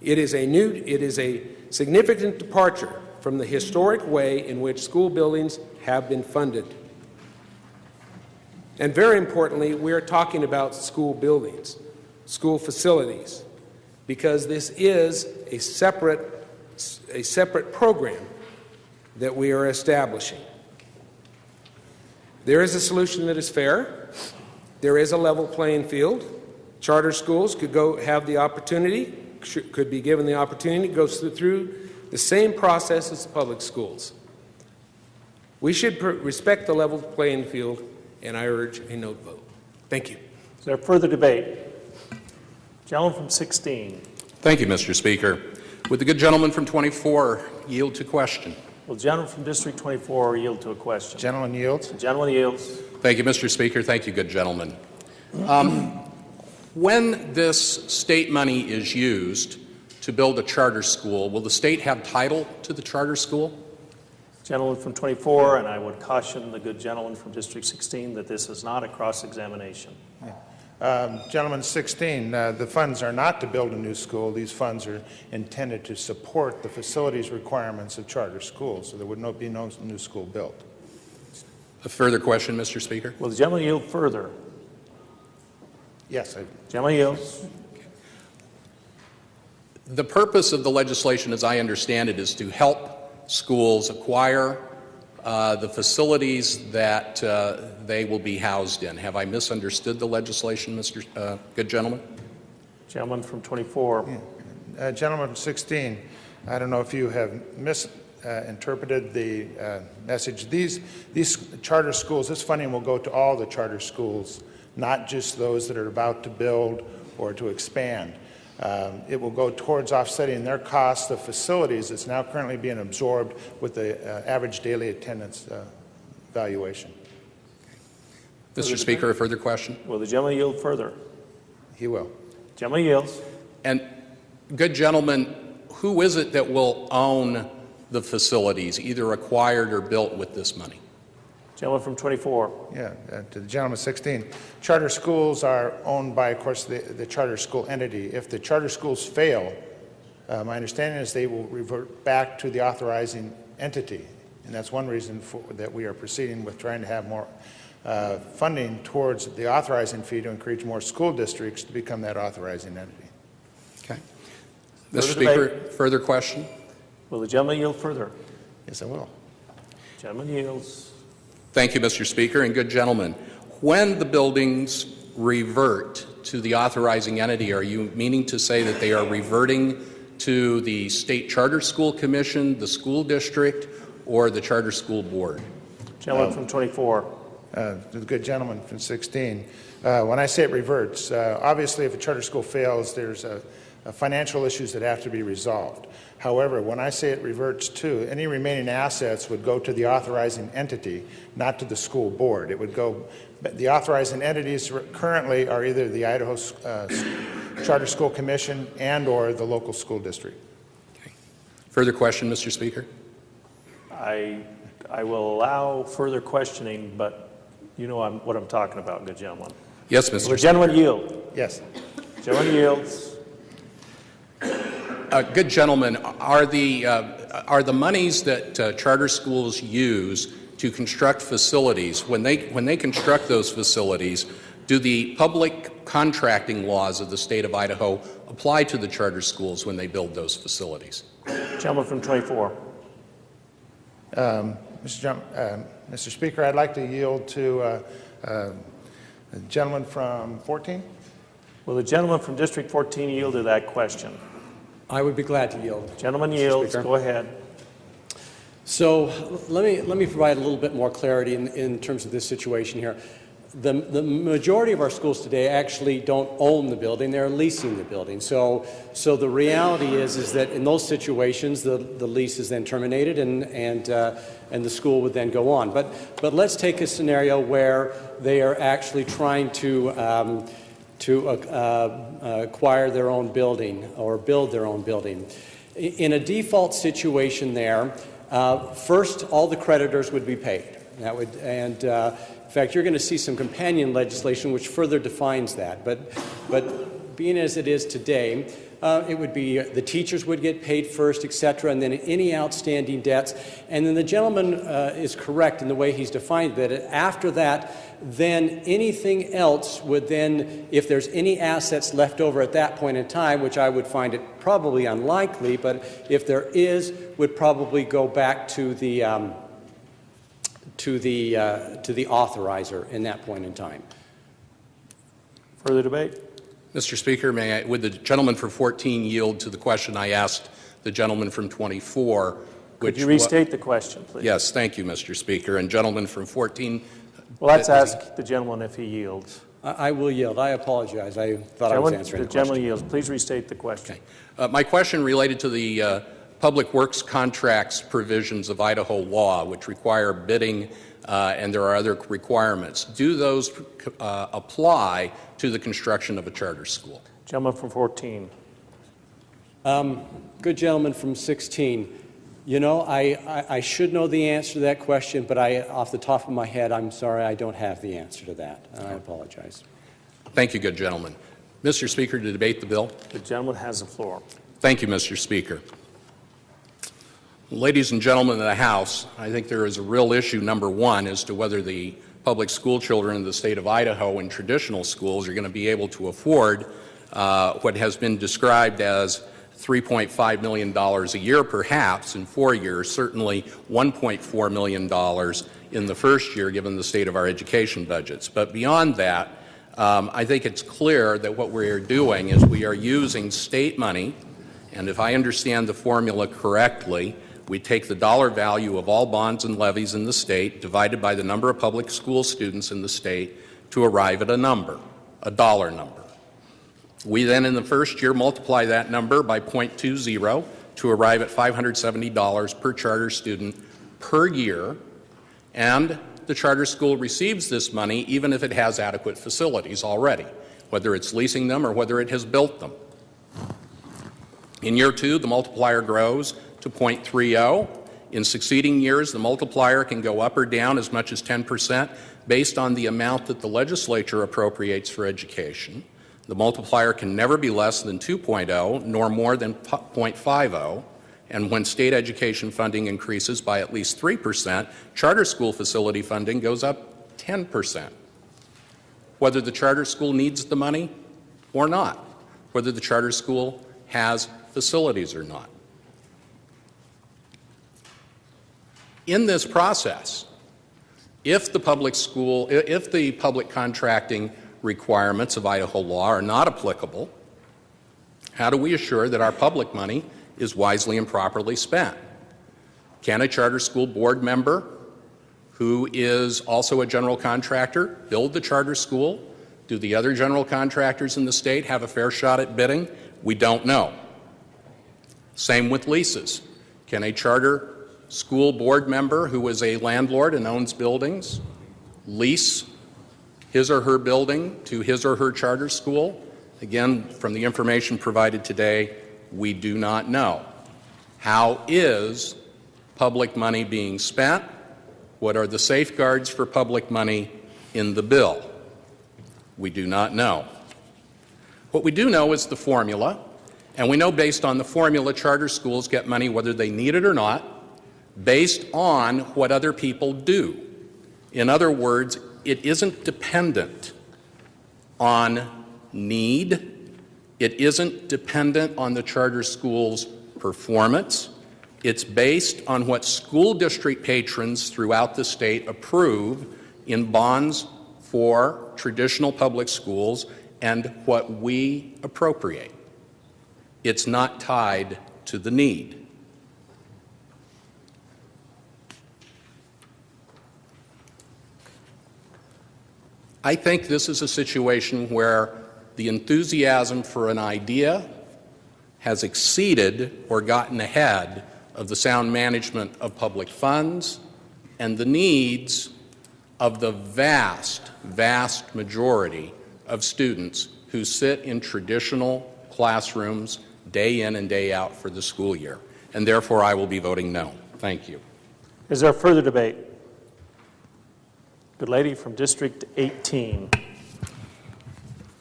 It is a significant departure from the historic way in which school buildings have been funded. And very importantly, we are talking about school buildings, school facilities, because this is a separate program that we are establishing. There is a solution that is fair. There is a level playing field. Charter schools could be given the opportunity to go through the same process as the public schools. We should respect the level playing field, and I urge a no vote. Thank you.
Is there further debate? Gentleman from 16.
Thank you, Mr. Speaker. Would the good gentleman from 24 yield to question?
Will the gentleman from District 24 yield to a question?
Gentleman yields.
The gentleman yields.
Thank you, Mr. Speaker. Thank you, good gentleman. When this state money is used to build a charter school, will the state have title to the charter school?
Gentleman from 24, and I would caution the good gentleman from District 16 that this is not a cross-examination.
Gentleman 16, the funds are not to build a new school. These funds are intended to support the facilities requirements of charter schools, so there would be no new school built.
A further question, Mr. Speaker?
Will the gentleman yield further?
Yes.
Gentleman yields.
The purpose of the legislation, as I understand it, is to help schools acquire the facilities that they will be housed in. Have I misunderstood the legislation, Mr. Good gentleman?
Gentleman from 24.
Gentleman from 16, I don't know if you have misinterpreted the message. These charter schools, this funding will go to all the charter schools, not just those that are about to build or to expand. It will go towards offsetting their cost of facilities that's now currently being absorbed with the average daily attendance valuation.
Mr. Speaker, a further question?
Will the gentleman yield further?
He will.
Gentleman yields.
And, good gentleman, who is it that will own the facilities, either acquired or built with this money?
Gentleman from 24.
Yeah, to the gentleman 16. Charter schools are owned by, of course, the charter school entity. If the charter schools fail, my understanding is they will revert back to the authorizing entity. And that's one reason that we are proceeding with trying to have more funding towards the authorizing fee to encourage more school districts to become that authorizing entity.
Okay. Mr. Speaker, further question?
Will the gentleman yield further?
Yes, I will.
Gentleman yields.
Thank you, Mr. Speaker, and good gentlemen. When the buildings revert to the authorizing entity, are you meaning to say that they are reverting to the State Charter School Commission, the school district, or the Charter School Board?
Gentleman from 24.
The good gentleman from 16. When I say it reverts, obviously if a charter school fails, there's financial issues that have to be resolved. However, when I say it reverts to, any remaining assets would go to the authorizing entity, not to the school board. It would go, the authorizing entities currently are either the Idaho Charter School Commission and or the local school district.
Okay. Further question, Mr. Speaker?
I will allow further questioning, but you know what I'm talking about, good gentleman.
Yes, Mr.
Will the
Speaker.
gentleman yield?
Yes.
Gentleman yields.
Good gentlemen, are the monies that charter schools use to construct facilities, when they construct those facilities, do the public contracting laws of the state of Idaho apply to the charter schools when they build those facilities?
Gentleman from 24.
Mr. Speaker, I'd like to yield to the gentleman from 14.
Will the gentleman from District 14 yield to that question?
I would be glad to yield.
Gentleman yields. Go ahead.
So let me provide a little bit more clarity in terms of this situation here. The majority of our schools today actually don't own the building, they're leasing the building. So the reality is that in those situations, the lease is then terminated and the school would then go on. But let's take a scenario where they are actually trying to acquire their own building or build their own building. In a default situation there, first all the creditors would be paid. That would, in fact, you're going to see some companion legislation which further defines that. But being as it is today, it would be the teachers would get paid first, et cetera, and then any outstanding debts. And then the gentleman is correct in the way he's defined that after that, then anything else would then, if there's any assets left over at that point in time, which I would find it probably unlikely, but if there is, would probably go back to the authorizer in that point in time.
Further debate?
Mr. Speaker, would the gentleman from 14 yield to the question I asked the gentleman from 24?
Could you restate the question, please?
Yes, thank you, Mr. Speaker. And gentleman from 14.
Well, let's ask the gentleman if he yields.
I will yield. I apologize. I thought I was answering the question.
The gentleman yields. Please restate the question.
Okay. My question related to the Public Works contracts provisions of Idaho law, which require bidding, and there are other requirements. Do those apply to the construction of a charter school?
Gentleman from 14.
Good gentleman from 16. You know, I should know the answer to that question, but off the top of my head, I'm sorry, I don't have the answer to that. I apologize.
Thank you, good gentleman. Mr. Speaker, to debate the bill.
The gentleman has the floor.
Thank you, Mr. Speaker. Ladies and gentlemen of the House, I think there is a real issue, number one, as to whether the public school children in the state of Idaho in traditional schools are going to be able to afford what has been described as $3.5 million a year, perhaps, in 4 years, certainly $1.4 million in the first year, given the state of our education budgets. But beyond that, I think it's clear that what we are doing is we are using state money, and if I understand the formula correctly, we take the dollar value of all bonds and levies in the state divided by the number of public school students in the state to arrive at a number, a dollar number. We then in the first year multiply that number by 0.20 to arrive at $570 per charter student per year, and the charter school receives this money even if it has adequate facilities already, whether it's leasing them or whether it has built them. In year two, the multiplier grows to 0.30. In succeeding years, the multiplier can go up or down as much as 10% based on the amount that the legislature appropriates for education. The multiplier can never be less than 2.0, nor more than 0.50. And when state education funding increases by at least 3%, charter school facility funding goes up 10%. Whether the charter school needs the money or not, whether the charter school has facilities or not. In this process, if the public contracting requirements of Idaho law are not applicable, how do we assure that our public money is wisely and properly spent? Can a charter school board member who is also a general contractor build the charter school? Do the other general contractors in the state have a fair shot at bidding? We don't know. Same with leases. Can a charter school board member who is a landlord and owns buildings lease his or her building to his or her charter school? Again, from the information provided today, we do not know. How is public money being spent? What are the safeguards for public money in the bill? We do not know. What we do know is the formula, and we know based on the formula charter schools get money whether they need it or not, based on what other people do. In other words, it isn't dependent on need. It isn't dependent on the charter school's performance. It's based on what school district patrons throughout the state approve in bonds for traditional public schools and what we appropriate. It's not tied to the need. I think this is a situation where the enthusiasm for an idea has exceeded or gotten ahead of the sound management of public funds and the needs of the vast, vast majority of students who sit in traditional classrooms day in and day out for the school year. And therefore, I will be voting no. Thank you.
Is there further debate? Good lady from District 18.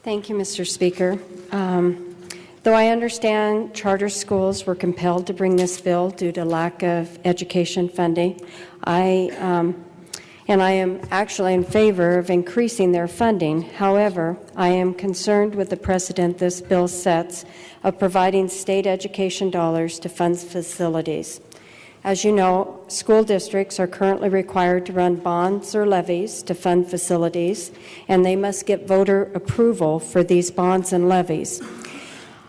Thank you, Mr. Speaker. Though I understand charter schools were compelled to bring this bill due to lack of education funding, I am actually in favor of increasing their funding. However, I am concerned with the precedent this bill sets of providing state education dollars to fund facilities. As you know, school districts are currently required to run bonds or levies to fund facilities, and they must get voter approval for these bonds and levies.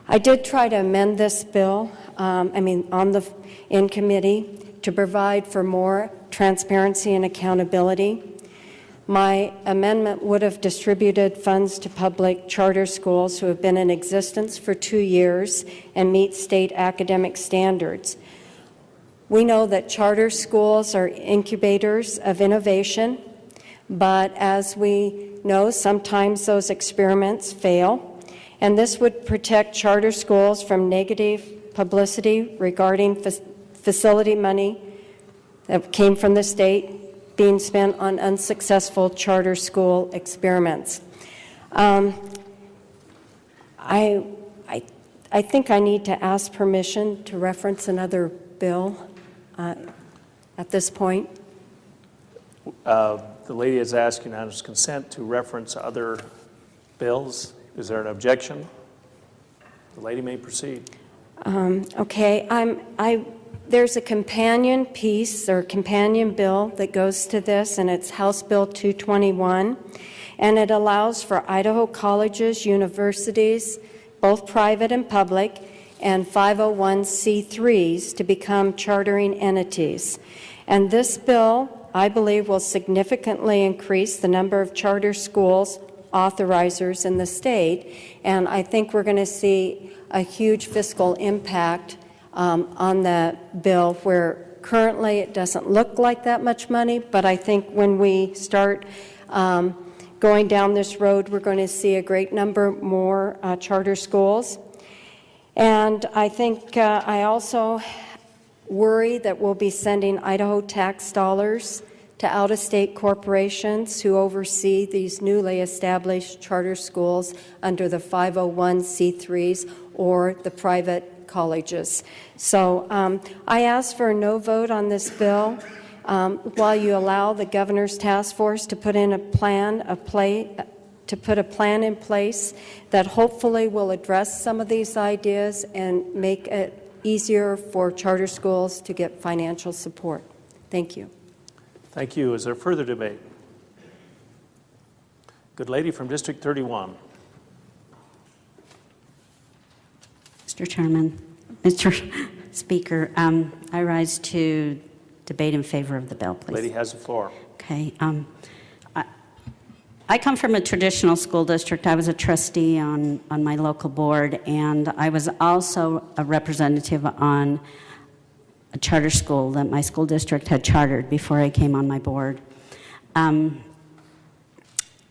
I did try to amend this bill, in committee, to provide for more transparency and accountability. My amendment would have distributed funds to public charter schools who have been in existence for 2 years and meet state academic standards. We know that charter schools are incubators of innovation, but as we know, sometimes those experiments fail, and this would protect charter schools from negative publicity regarding facility money that came from the state being spent on unsuccessful charter school experiments. I think I need to ask permission to reference another bill at this point.
The lady is asking unanimous consent to reference other bills. Is there an objection? The lady may proceed.
Okay, there's a companion piece or companion bill that goes to this, and it's House Bill 221, and it allows for Idaho colleges, universities, both private and public, and 501c3s to become chartering entities. And this bill, I believe, will significantly increase the number of charter schools authorizers in the state, and I think we're going to see a huge fiscal impact on that bill, where currently it doesn't look like that much money, but I think when we start going down this road, we're going to see a great number more charter schools. And I think I also worry that we'll be sending Idaho tax dollars to out-of-state corporations who oversee these newly established charter schools under the 501c3s or the private colleges. So I ask for a no vote on this bill while you allow the governor's task force to put in a plan in place that hopefully will address some of these ideas and make it easier for charter schools to get financial support. Thank you.
Thank you. Is there further debate? Good lady from District 31.
Mr. Chairman, Mr. Speaker, I rise to debate in favor of the bill, please.
Lady has the floor.
Okay. I come from a traditional school district. I was a trustee on my local board, and I was also a representative on a charter school that my school district had chartered before I came on my board.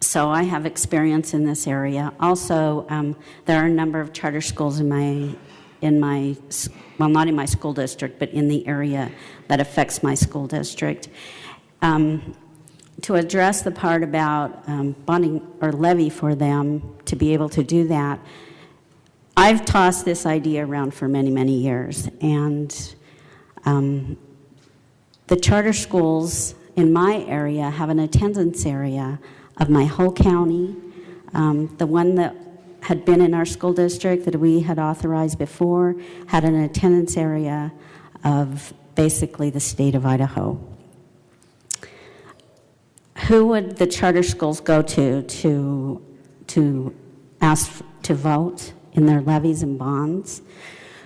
So I have experience in this area. Also, there are a number of charter schools in my, well, not in my school district, but in the area that affects my school district. To address the part about bonding or levy for them to be able to do that, I've tossed this idea around for many, many years, and the charter schools in my area have an attendance area of my whole county. The one that had been in our school district that we had authorized before had an attendance area of basically the state of Idaho. Who would the charter schools go to ask to vote in their levies and bonds?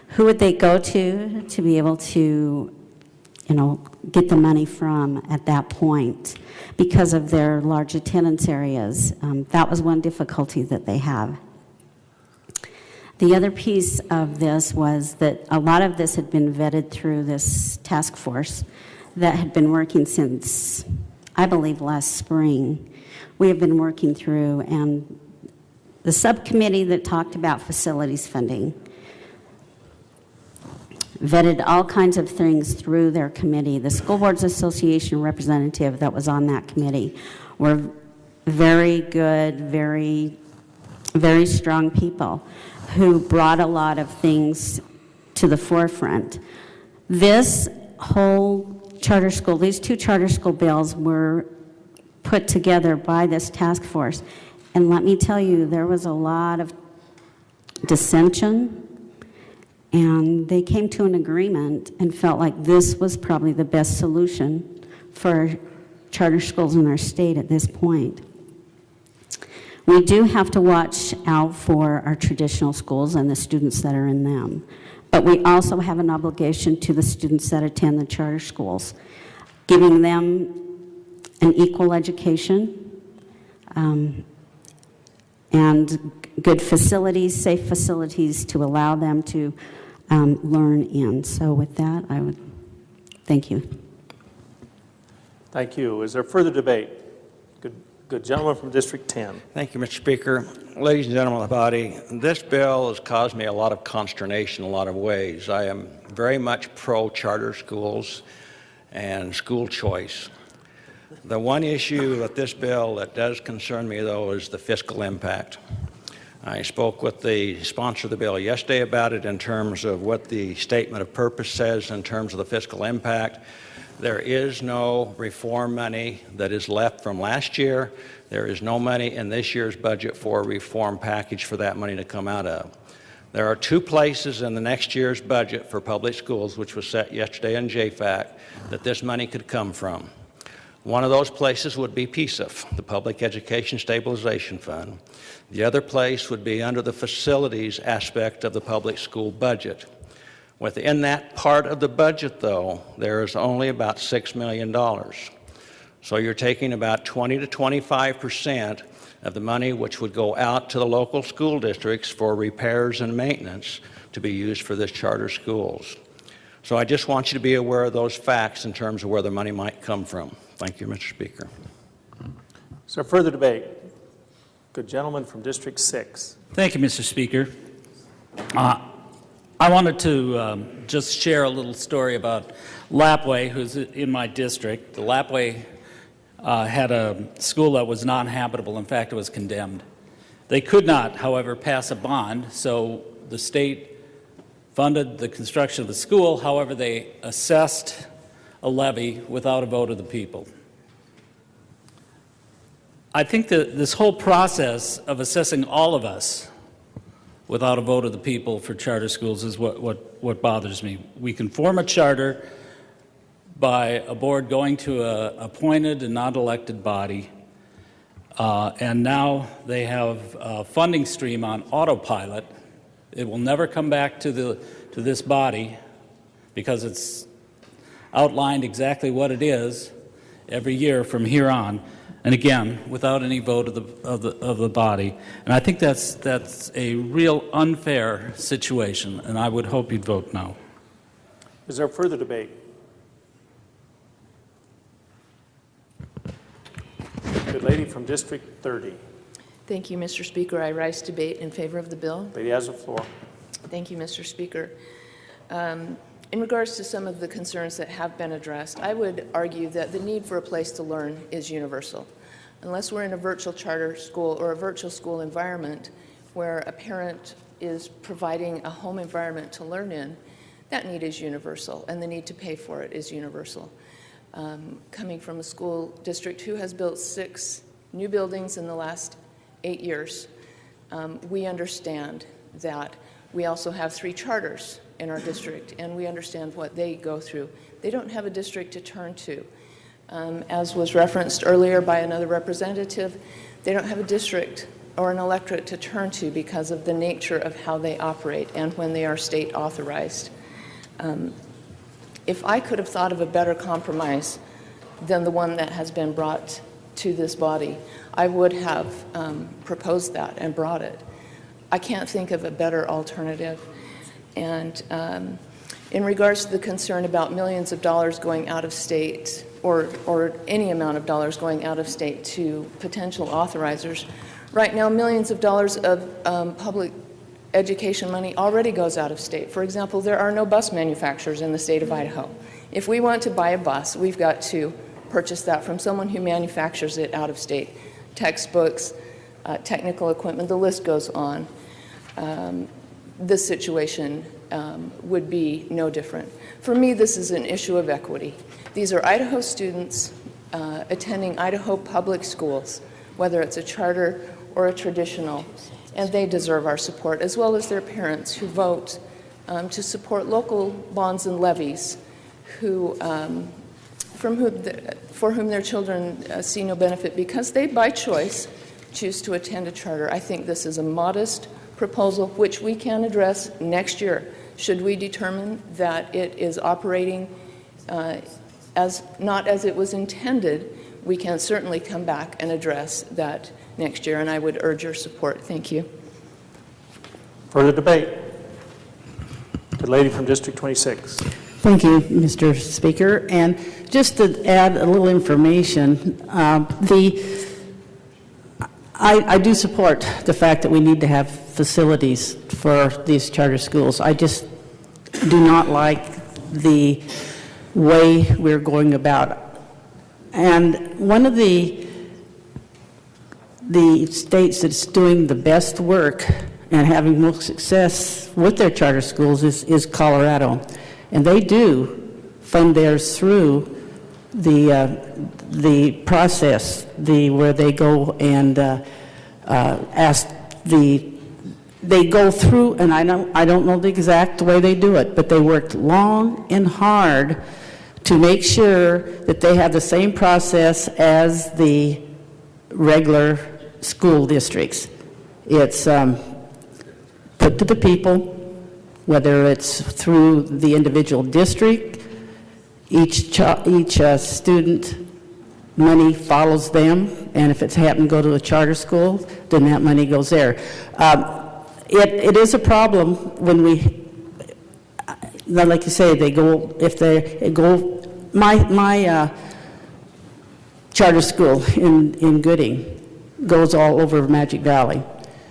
Who would they go to be able to get the money from at that point because of their large attendance areas. That was one difficulty that they have. The other piece of this was that a lot of this had been vetted through this task force that had been working since, I believe, last spring. We have been working through, and the subcommittee that talked about facilities funding vetted all kinds of things through their committee. The School Boards Association representative that was on that committee were very good, very, very strong people who brought a lot of things to the forefront. This whole charter school, these two charter school bills were put together by this task force. And let me tell you, there was a lot of dissension, and they came to an agreement and felt like this was probably the best solution for charter schools in our state at this point. We do have to watch out for our traditional schools and the students that are in them, but we also have an obligation to the students that attend the charter schools, giving them an equal education, and good facilities, safe facilities to allow them to learn in. So with that, I would thank you.
Thank you. Is there further debate? Good gentleman from District 10.
Thank you, Mr. Speaker. Ladies and gentlemen of the body, this bill has caused me a lot of consternation in a lot of ways. I am very much pro-charter schools and school choice. The one issue with this bill that does concern me, though, is the fiscal impact. I spoke with the sponsor of the bill yesterday about it in terms of what the statement of purpose says in terms of the fiscal impact. There is no reform money that is left from last year. There is no money in this year's budget for a reform package for that money to come out of. There are two places in the next year's budget for public schools, which was set yesterday in JFAC, that this money could come from. One of those places would be PSEF, the Public Education Stabilization Fund. The other place would be under the facilities aspect of the public school budget. Within that part of the budget, though, there is only about $6 million. So you're taking about 20 to 25% of the money which would go out to the local school districts for repairs and maintenance to be used for this charter schools. So I just want you to be aware of those facts in terms of where the money might come from. Thank you, Mr. Speaker.
Is there further debate? Good gentleman from District 6.
Thank you, Mr. Speaker. I wanted to just share a little story about Lapway, who's in my district. The Lapway had a school that was non-habitable. In fact, it was condemned. They could not, however, pass a bond, so the state funded the construction of the school. However, they assessed a levy without a vote of the people. I think that this whole process of assessing all of us without a vote of the people for charter schools is what bothers me. We can form a charter by a board going to an appointed and not elected body, and now they have a funding stream on autopilot. It will never come back to this body because it's outlined exactly what it is every year from here on. And again, without any vote of the body. And I think that's a real unfair situation, and I would hope you'd vote no.
Is there further debate? Good lady from District 30.
Thank you, Mr. Speaker. I rise to debate in favor of the bill.
Lady has the floor.
Thank you, Mr. Speaker. In regards to some of the concerns that have been addressed, I would argue that the need for a place to learn is universal. Unless we're in a virtual charter school or a virtual school environment where a parent is providing a home environment to learn in, that need is universal, and the need to pay for it is universal. Coming from a school district who has built 6 new buildings in the last 8 years, we understand that we also have 3 charters in our district, and we understand what they go through. They don't have a district to turn to. As was referenced earlier by another representative, they don't have a district or an electorate to turn to because of the nature of how they operate and when they are state authorized. if I could have thought of a better compromise than the one that has been brought to this body, I would have proposed that and brought it. I can't think of a better alternative. And in regards to the concern about millions of dollars going out of state, or any amount of dollars going out of state to potential authorizers, right now millions of dollars of public education money already goes out of state. For example, there are no bus manufacturers in the state of Idaho. If we want to buy a bus, we've got to purchase that from someone who manufactures it out of state. Textbooks, technical equipment, the list goes on. This situation would be no different. For me, this is an issue of equity. These are Idaho students attending Idaho public schools, whether it's a charter or a traditional, and they deserve our support, as well as their parents who vote to support local bonds and levies for whom their children see no benefit because they, by choice, choose to attend a charter. I think this is a modest proposal which we can address next year. Should we determine that it is operating not as it was intended, we can certainly come back and address that next year, and I would urge your support. Thank you.
Further debate? The lady from District 26.
Thank you, Mr. Speaker. And just to add a little information, I do support the fact that we need to have facilities for these charter schools. I just do not like the way we're going about it. And one of the states that's doing the best work and having most success with their charter schools is Colorado. And they do fund theirs through the process, where they go and they go through, and I don't know the exact way they do it, but they worked long and hard to make sure that they have the same process as the regular school districts. It's put to the people, whether it's through the individual district, each student money follows them, and if it's happened to go to a charter school, then that money goes there. It is a problem when we, like you say, my charter school in Gooding goes all over Magic Valley.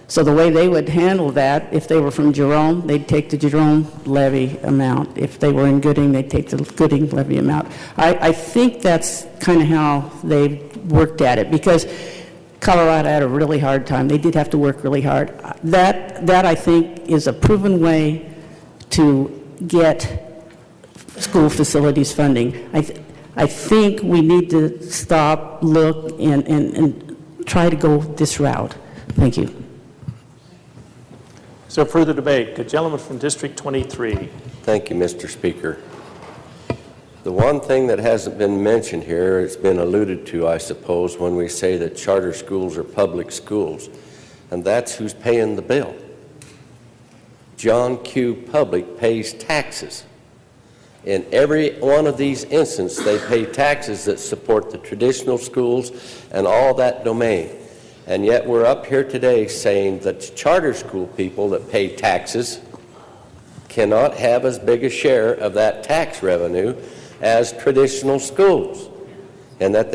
So the way they would handle that, if they were from Jerome, they'd take the Jerome levy amount. If they were in Gooding, they'd take the Gooding levy amount. I think that's kind of how they worked at it, because Colorado had a really hard time. They did have to work really hard. That I think is a proven way to get school facilities funding. I think we need to stop, look, and try to go this route. Thank you.
So further debate. The gentleman from District 23.
Thank you, Mr. Speaker. The one thing that hasn't been mentioned here, it's been alluded to, I suppose, when we say that charter schools are public schools, and that's who's paying the bill. John Q. Public pays taxes. In every one of these instances, they pay taxes that support the traditional schools and all that domain. And yet we're up here today saying that charter school people that pay taxes cannot have as big a share of that tax revenue as traditional schools. And that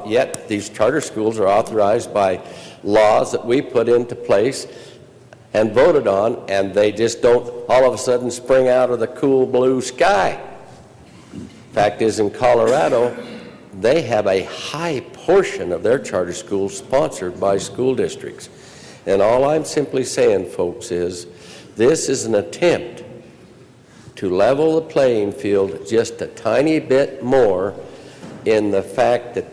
yet these charter schools are authorized by laws that we put into place and voted on, and they just don't all of a sudden spring out of the cool blue sky. Fact is, in Colorado, they have a high portion of their charter schools sponsored by school districts. And all I'm simply saying, folks, is this is an attempt to level the playing field just a tiny bit more in the fact that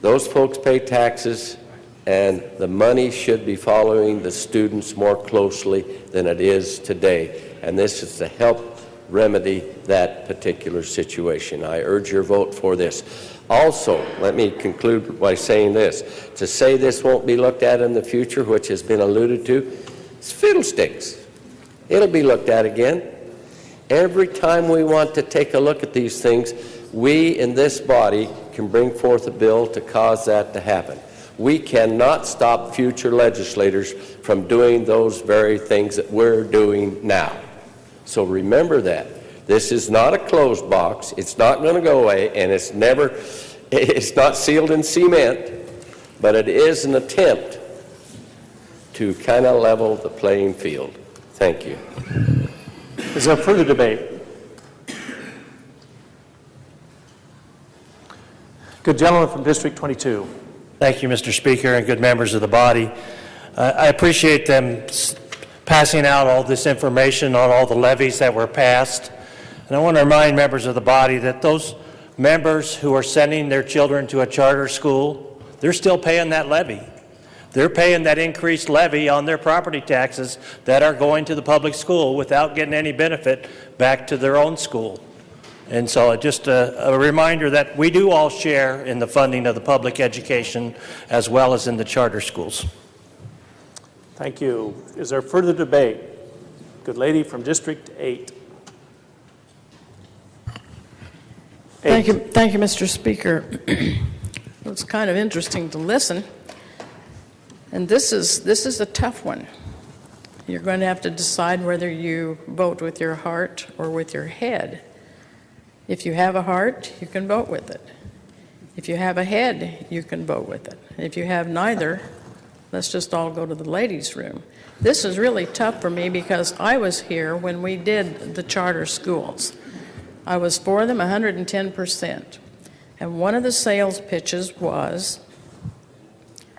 those folks pay taxes and the money should be following the students more closely than it is today. And this is to help remedy that particular situation. I urge your vote for this. Also, let me conclude by saying this. To say this won't be looked at in the future, which has been alluded to, it's fiddlesticks. It'll be looked at again. Every time we want to take a look at these things, we in this body can bring forth a bill to cause that to happen. We cannot stop future legislators from doing those very things that we're doing now. So remember that. This is not a closed box. It's not going to go away, and it's not sealed in cement, but it is an attempt to kind of level the playing field. Thank you.
Is there further debate? Good gentleman from District 22.
Thank you, Mr. Speaker, and good members of the body. I appreciate them passing out all this information on all the levies that were passed. And I want to remind members of the body that those members who are sending their children to a charter school, they're still paying that levy. They're paying that increased levy on their property taxes that are going to the public school without getting any benefit back to their own school. And so just a reminder that we do all share in the funding of the public education as well as in the charter schools.
Thank you. Is there further debate? Good lady from District 8.
Thank you, Mr. Speaker. It's kind of interesting to listen. And this is a tough one. You're going to have to decide whether you vote with your heart or with your head. If you have a heart, you can vote with it. If you have a head, you can vote with it. If you have neither, let's just all go to the ladies' room. This is really tough for me because I was here when we did the charter schools. I was for them 110%. And one of the sales pitches was,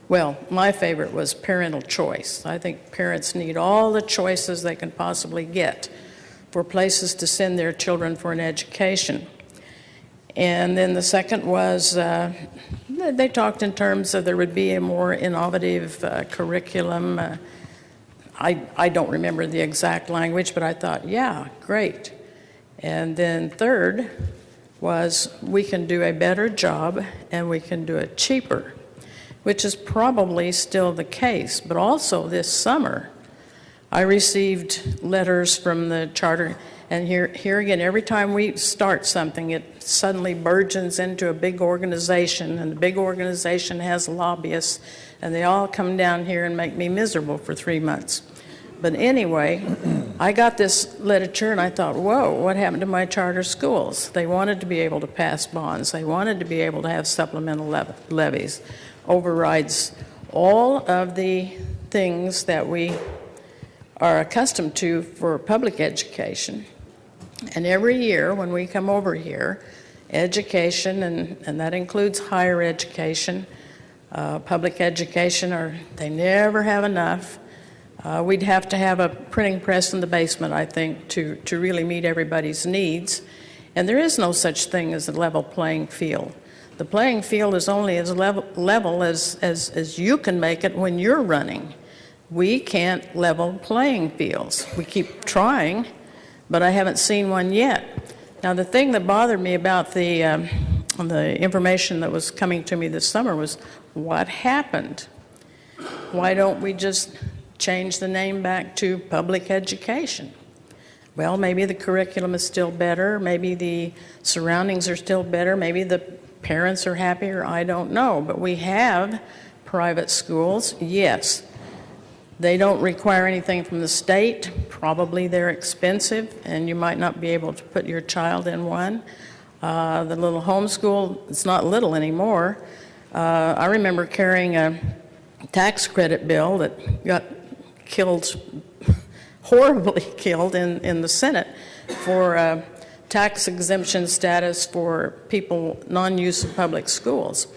well, my favorite was parental choice. I think parents need all the choices they can possibly get for places to send their children for an education. And then the second was, they talked in terms of there would be a more innovative curriculum. I don't remember the exact language, but I thought, yeah, great. And then third was we can do a better job and we can do it cheaper, which is probably still the case. But also this summer, I received letters from the charter, and here again, every time we start something, it suddenly burgeons into a big organization, and the big organization has lobbyists, and they all come down here and make me miserable for 3 months. But anyway, I got this literature, and I thought, whoa, what happened to my charter schools? They wanted to be able to pass bonds. They wanted to be able to have supplemental levies, overrides, all of the things that we are accustomed to for public education. And every year when we come over here, education, and that includes higher education, public education, they never have enough. We'd have to have a printing press in the basement, I think, to really meet everybody's needs. And there is no such thing as a level playing field. The playing field is only as level as you can make it when you're running. We can't level playing fields. We keep trying, but I haven't seen one yet. Now, the thing that bothered me about the information that was coming to me this summer was what happened? Why don't we just change the name back to public education? Well, maybe the curriculum is still better. Maybe the surroundings are still better. Maybe the parents are happier. I don't know. But we have private schools, yes. They don't require anything from the state. Probably they're expensive, and you might not be able to put your child in one. The little homeschool, it's not little anymore. I remember carrying a tax credit bill that got killed, horribly killed in the Senate for tax exemption status for people non-use of public schools.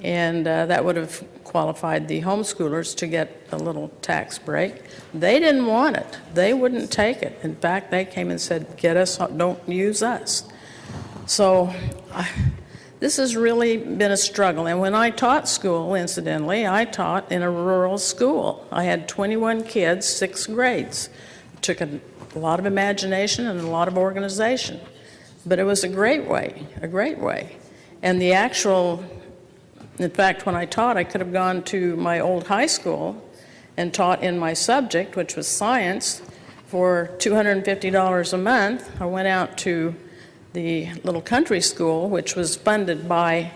And that would have qualified the homeschoolers to get a little tax break. They didn't want it. They wouldn't take it. In fact, they came and said, get us, don't use us. So this has really been a struggle. And when I taught school, incidentally, I taught in a rural school. I had 21 kids, 6 grades. It took a lot of imagination and a lot of organization. But it was a great way, a great way. And the actual, in fact, when I taught, I could have gone to my old high school and taught in my subject, which was science, for $250 a month, I went out to the little country school, which was funded by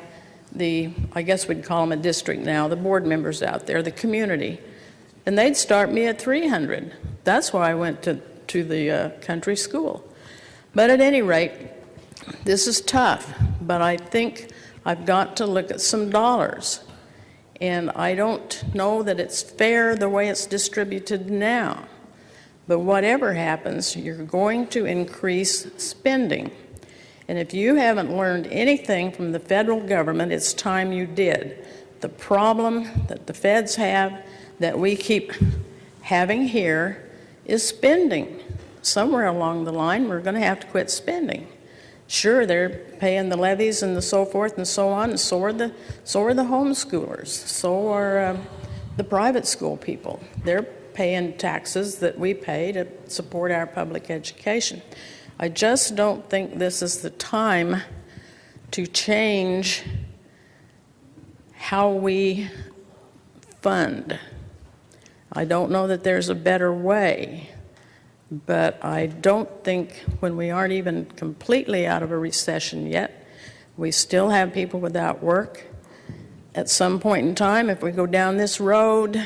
I guess we'd call them a district now, the board members out there, the community, and they'd start me at $300. That's why I went to the country school. But at any rate, this is tough, but I think I've got to look at some dollars. And I don't know that it's fair the way it's distributed now. But whatever happens, you're going to increase spending. And if you haven't learned anything from the federal government, it's time you did. The problem that the feds have, that we keep having here, is spending. Somewhere along the line, we're going to have to quit spending. Sure, they're paying the levies and the so forth and so on, and so are the homeschoolers. So are the private school people. They're paying taxes that we pay to support our public education. I just don't think this is the time to change how we fund. I don't know that there's a better way, but I don't think when we aren't even completely out of a recession yet, we still have people without work. At some point in time, if we go down this road,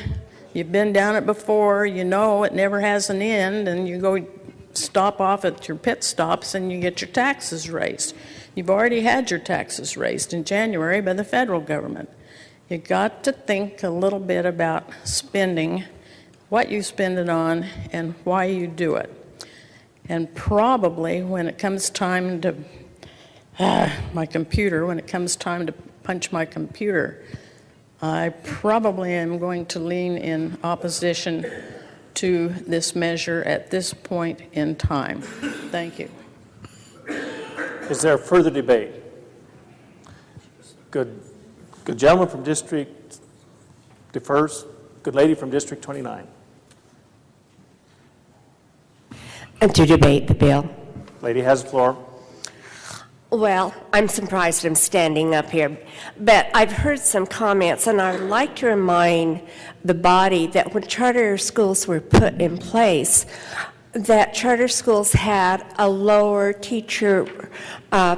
you've been down it before, you know it never has an end, and you go stop off at your pit stops and you get your taxes raised. You've already had your taxes raised in January by the federal government. You got to think a little bit about spending, what you spend it on, and why you do it. And probably when it comes time to when it comes time to punch my computer, I probably am going to lean in opposition to this measure at this point in time. Thank you.
Is there further debate? Good gentleman from District defers. Good lady from District 29.
And to debate the bill.
Lady has the floor.
Well, I'm surprised I'm standing up here, but I've heard some comments, and I'd like to remind the body that when charter schools were put in place, that charter schools had a lower teacher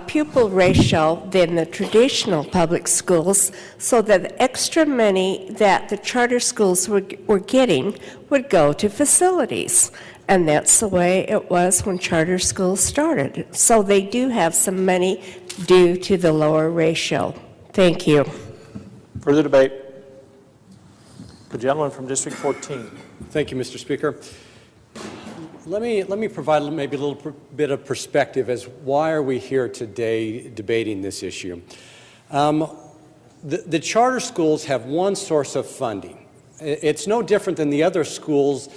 pupil ratio than the traditional public schools, so that the extra money that the charter schools were getting would go to facilities. And that's the way it was when charter schools started. So they do have some money due to the lower ratio. Thank you.
Further debate. The gentleman from District 14.
Thank you, Mr. Speaker. Let me provide maybe a little bit of perspective as why are we here today debating this issue. The charter schools have one source of funding. It's no different than the other schools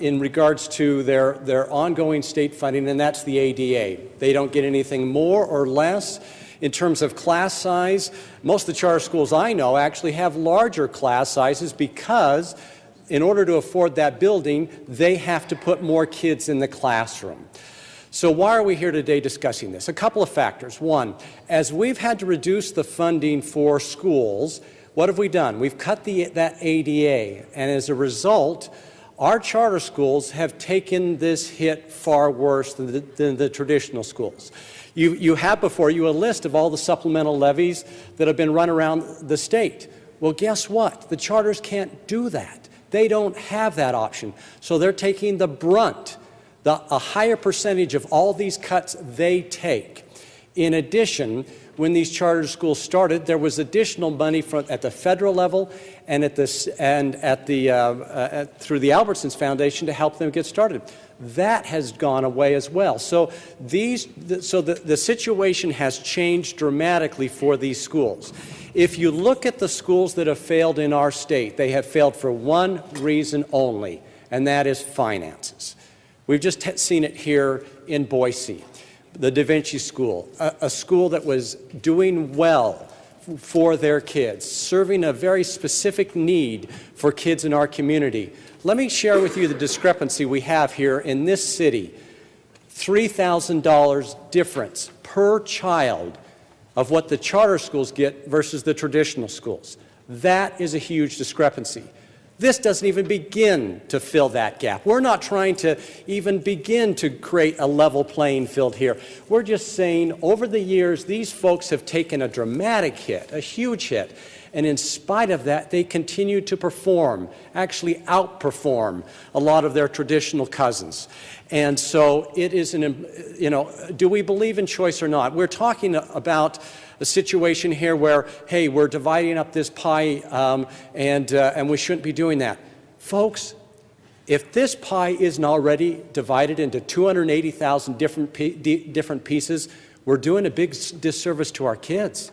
in regards to their ongoing state funding, and that's the ADA. They don't get anything more or less. In terms of class size, most of the charter schools I know actually have larger class sizes because in order to afford that building, they have to put more kids in the classroom. So why are we here today discussing this? A couple of factors. One, as we've had to reduce the funding for schools, what have we done? We've cut that ADA, and as a result, our charter schools have taken this hit far worse than the traditional schools. You have before you a list of all the supplemental levies that have been run around the state. Well, guess what? The charters can't do that. They don't have that option. So they're taking the brunt, a higher percentage of all these cuts they take. In addition, when these charter schools started, there was additional money at the federal level and through the Albertsons Foundation to help them get started. That has gone away as well. So the situation has changed dramatically for these schools. If you look at the schools that have failed in our state, they have failed for one reason only, and that is finances. We've just seen it here in Boise. The Da Vinci School, a school that was doing well for their kids, serving a very specific need for kids in our community. Let me share with you the discrepancy we have here in this city. $3,000 difference per child of what the charter schools get versus the traditional schools. That is a huge discrepancy. This doesn't even begin to fill that gap. We're not trying to even begin to create a level playing field here. We're just saying over the years, these folks have taken a dramatic hit, a huge hit. And in spite of that, they continue to perform, actually outperform a lot of their traditional cousins. And so it is do we believe in choice or not? We're talking about a situation here where, hey, we're dividing up this pie and we shouldn't be doing that. Folks, if this pie isn't already divided into 280,000 different pieces, we're doing a big disservice to our kids.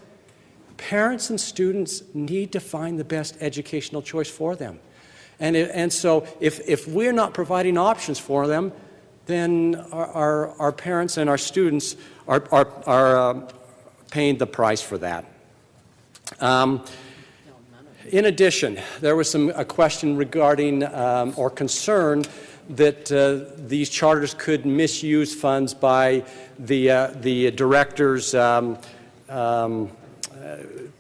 Parents and students need to find the best educational choice for them. And so if we're not providing options for them, then our parents and our students are paying the price for that. In addition, there was a question regarding or concern that these charters could misuse funds by the directors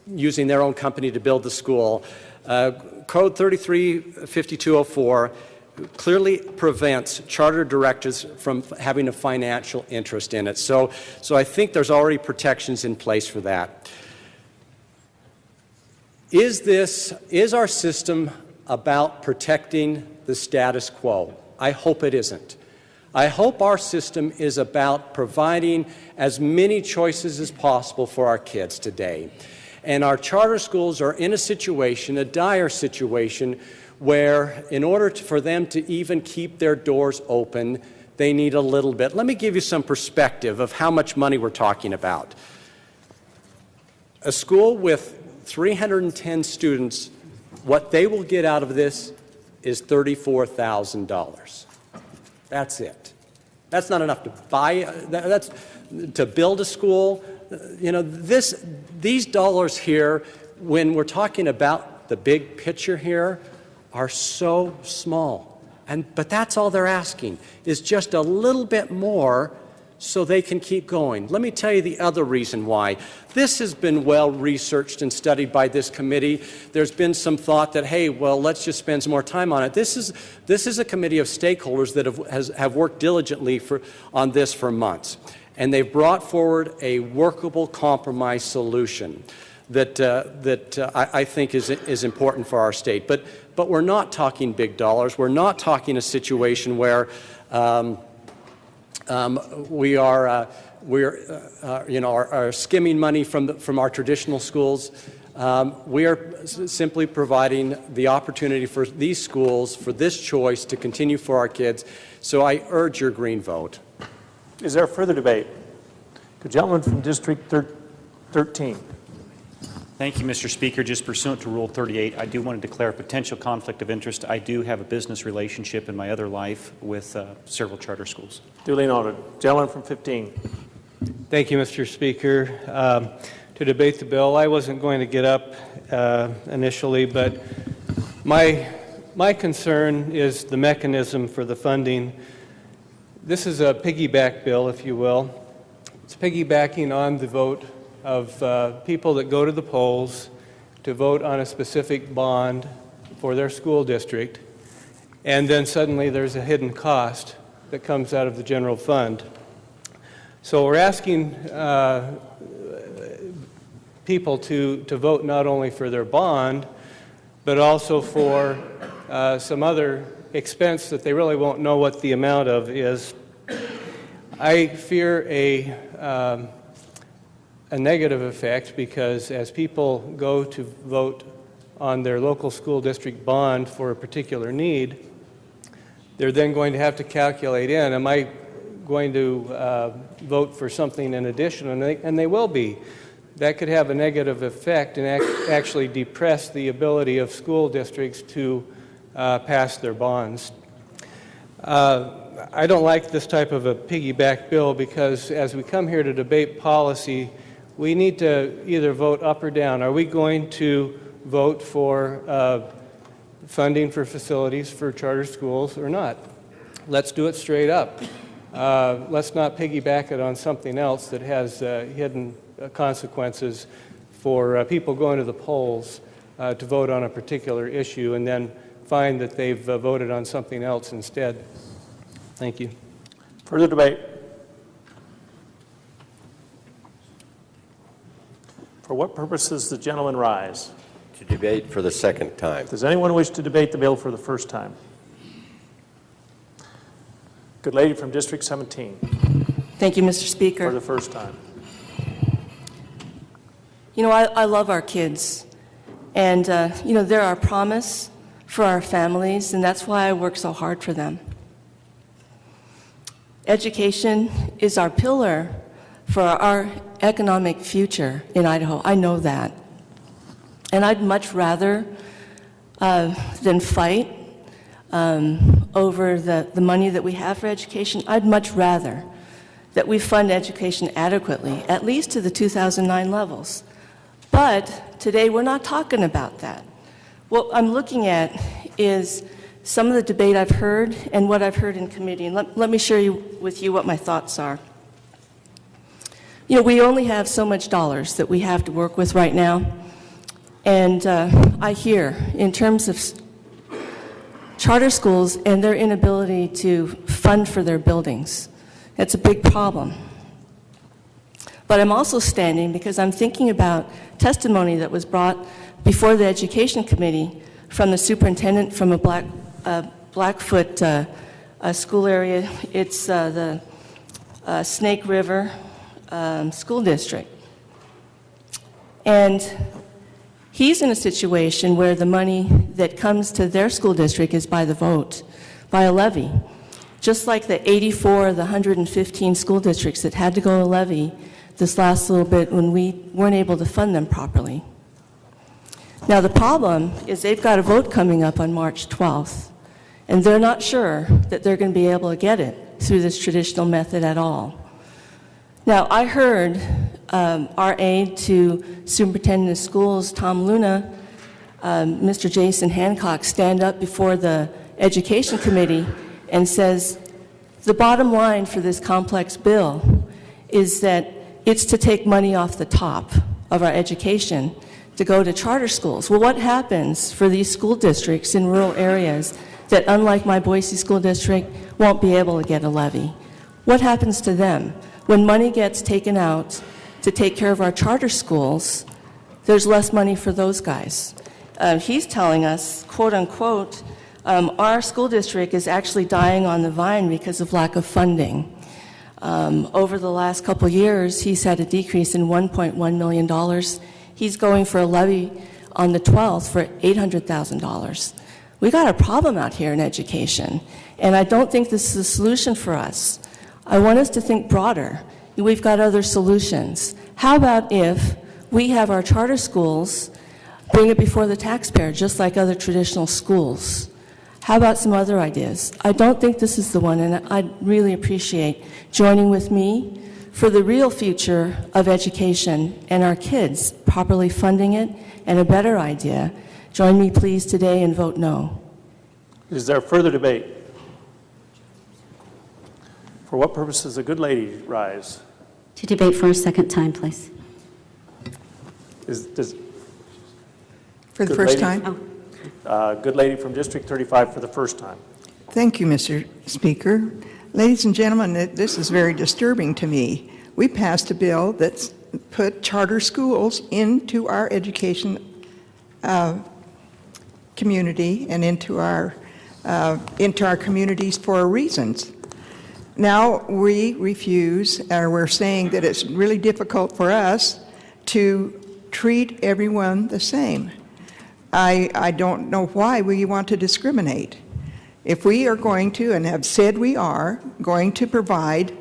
using their own company to build the school. Code 335204 clearly prevents charter directors from having a financial interest in it. So I think there's already protections in place for that. Is our system about protecting the status quo? I hope it isn't. I hope our system is about providing as many choices as possible for our kids today. And our charter schools are in a dire situation, where in order for them to even keep their doors open, they need a little bit. Let me give you some perspective of how much money we're talking about. A school with 310 students, what they will get out of this is $34,000. That's it. That's not enough to buy, that's to build a school. These dollars here, when we're talking about the big picture here, are so small. But that's all they're asking, is just a little bit more so they can keep going. Let me tell you the other reason why. This has been well researched and studied by this committee. There's been some thought that, hey, well, let's just spend some more time on it. This is a committee of stakeholders that have worked diligently on this for months. And they've brought forward a workable compromise solution that I think is important for our state. But we're not talking big dollars. We're not talking a situation where we are skimming money from our traditional schools. We are simply providing the opportunity for these schools, for this choice to continue for our kids. So I urge your green vote.
Is there further debate? The gentleman from District 13.
Thank you, Mr. Speaker. Just pursuant to Rule 38, I do want to declare a potential conflict of interest. I do have a business relationship in my other life with several charter schools.
Duly noted. Gentleman from 15.
Thank you, Mr. Speaker. To debate the bill, I wasn't going to get up initially, but my concern is the mechanism for the funding. This is a piggyback bill, if you will. It's piggybacking on the vote of people that go to the polls to vote on a specific bond for their school district, and then suddenly there's a hidden cost that comes out of the general fund. So we're asking people to vote not only for their bond, but also for some other expense that they really won't know what the amount of is. I fear a negative effect, because as people go to vote on their local school district bond for a particular need, they're then going to have to calculate in, am I going to vote for something in addition? And they will be. That could have a negative effect and actually depress the ability of school districts to pass their bonds. I don't like this type of a piggyback bill, because as we come here to debate policy, we need to either vote up or down. Are we going to vote for funding for facilities for charter schools or not? Let's do it straight up. Let's not piggyback it on something else that has hidden consequences for people going to the polls to vote on a particular issue and then find that they've voted on something else instead. Thank you.
Further debate? For what purpose does the gentleman rise?
To debate for the second time.
Does anyone wish to debate the bill for the first time? Good lady from District 17.
Thank you, Mr. Speaker.
For the first time.
You know, I love our kids. And, you know, they're our promise for our families, and that's why I work so hard for them. Education is our pillar for our economic future in Idaho. I know that. And I'd much rather than fight over the money that we have for education, I'd much rather that we fund education adequately, at least to the 2009 levels. But today we're not talking about that. What I'm looking at is some of the debate I've heard and what I've heard in committee. And let me share with you what my thoughts are. You know, we only have so much dollars that we have to work with right now. And I hear, in terms of charter schools and their inability to fund for their buildings, that's a big problem. But I'm also standing because I'm thinking about testimony that was brought before the Education Committee from the superintendent from a Blackfoot school area. It's the Snake River School District. And he's in a situation where the money that comes to their school district is by the vote, by a levy. Just like the 84 of the 115 school districts that had to go a levy this last little bit when we weren't able to fund them properly. Now the problem is they've got a vote coming up on March 12th, and they're not sure that they're going to be able to get it through this traditional method at all. Now I heard our aide to Superintendent of Schools, Tom Luna, Mr. Jason Hancock, stand up before the Education Committee and says, the bottom line for this complex bill is that it's to take money off the top of our education to go to charter schools. Well, what happens for these school districts in rural areas that, unlike my Boise School District, won't be able to get a levy? What happens to them? When money gets taken out to take care of our charter schools, there's less money for those guys. He's telling us, quote unquote, our school district is actually dying on the vine because of lack of funding. Over the last couple years, he's had a decrease in $1.1 million. He's going for a levy on the 12th for $800,000. We got a problem out here in education, and I don't think this is a solution for us. I want us to think broader. We've got other solutions. How about if we have our charter schools bring it before the taxpayer, just like other traditional schools? How about some other ideas? I don't think this is the one, and I'd really appreciate joining with me for the real future of education and our kids, properly funding it, and a better idea. Join me, please, today and vote no.
Is there further debate? For what purpose does the good lady rise?
To debate for a second time, please.
For the first time?
Good lady from District 35 for the first time.
Thank you, Mr. Speaker. Ladies and gentlemen, this is very disturbing to me. We passed a bill that's put charter schools into our education community and into our communities for reasons. Now we refuse, or we're saying that it's really difficult for us to treat everyone the same. I don't know why we want to discriminate. If we are going to, and have said we are, going to provide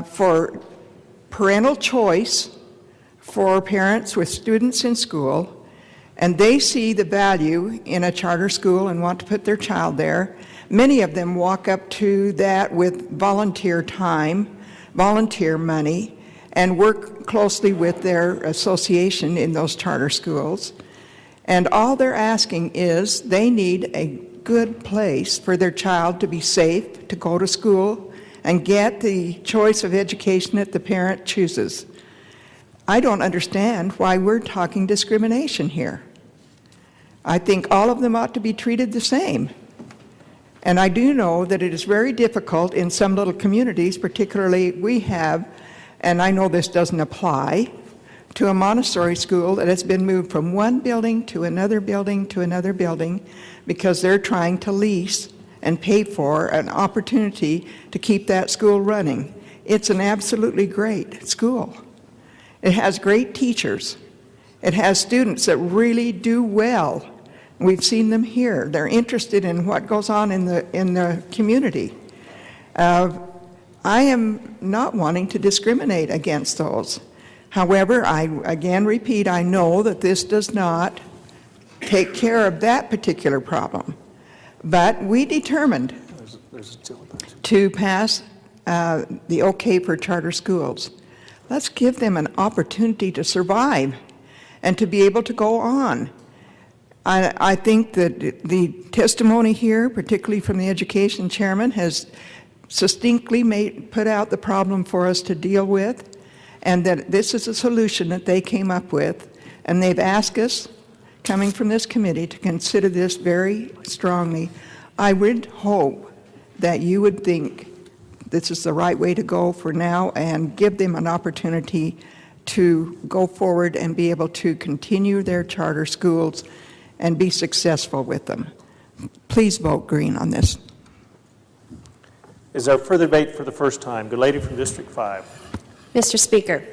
for parental choice for parents with students in school, and they see the value in a charter school and want to put their child there, many of them walk up to that with volunteer time, volunteer money, and work closely with their association in those charter schools. And all they're asking is they need a good place for their child to be safe, to go to school, and get the choice of education that the parent chooses. I don't understand why we're talking discrimination here. I think all of them ought to be treated the same. And I do know that it is very difficult in some little communities, particularly we have, and I know this doesn't apply, to a Montessori school that has been moved from one building to another building to another building because they're trying to lease and pay for an opportunity to keep that school running. It's an absolutely great school. It has great teachers. It has students that really do well. We've seen them here. They're interested in what goes on in the community. I am not wanting to discriminate against those. However, I again repeat, I know that this does not take care of that particular problem. But we determined to pass the okay for charter schools. Let's give them an opportunity to survive and to be able to go on. I think that the testimony here, particularly from the education chairman, has succinctly put out the problem for us to deal with, and that this is a solution that they came up with, and they've asked us, coming from this committee, to consider this very strongly. I would hope that you would think this is the right way to go for now and give them an opportunity to go forward and be able to continue their charter schools and be successful with them. Please vote green on this.
Is there further debate for the first time? Good lady from District 5.
Mr. Speaker,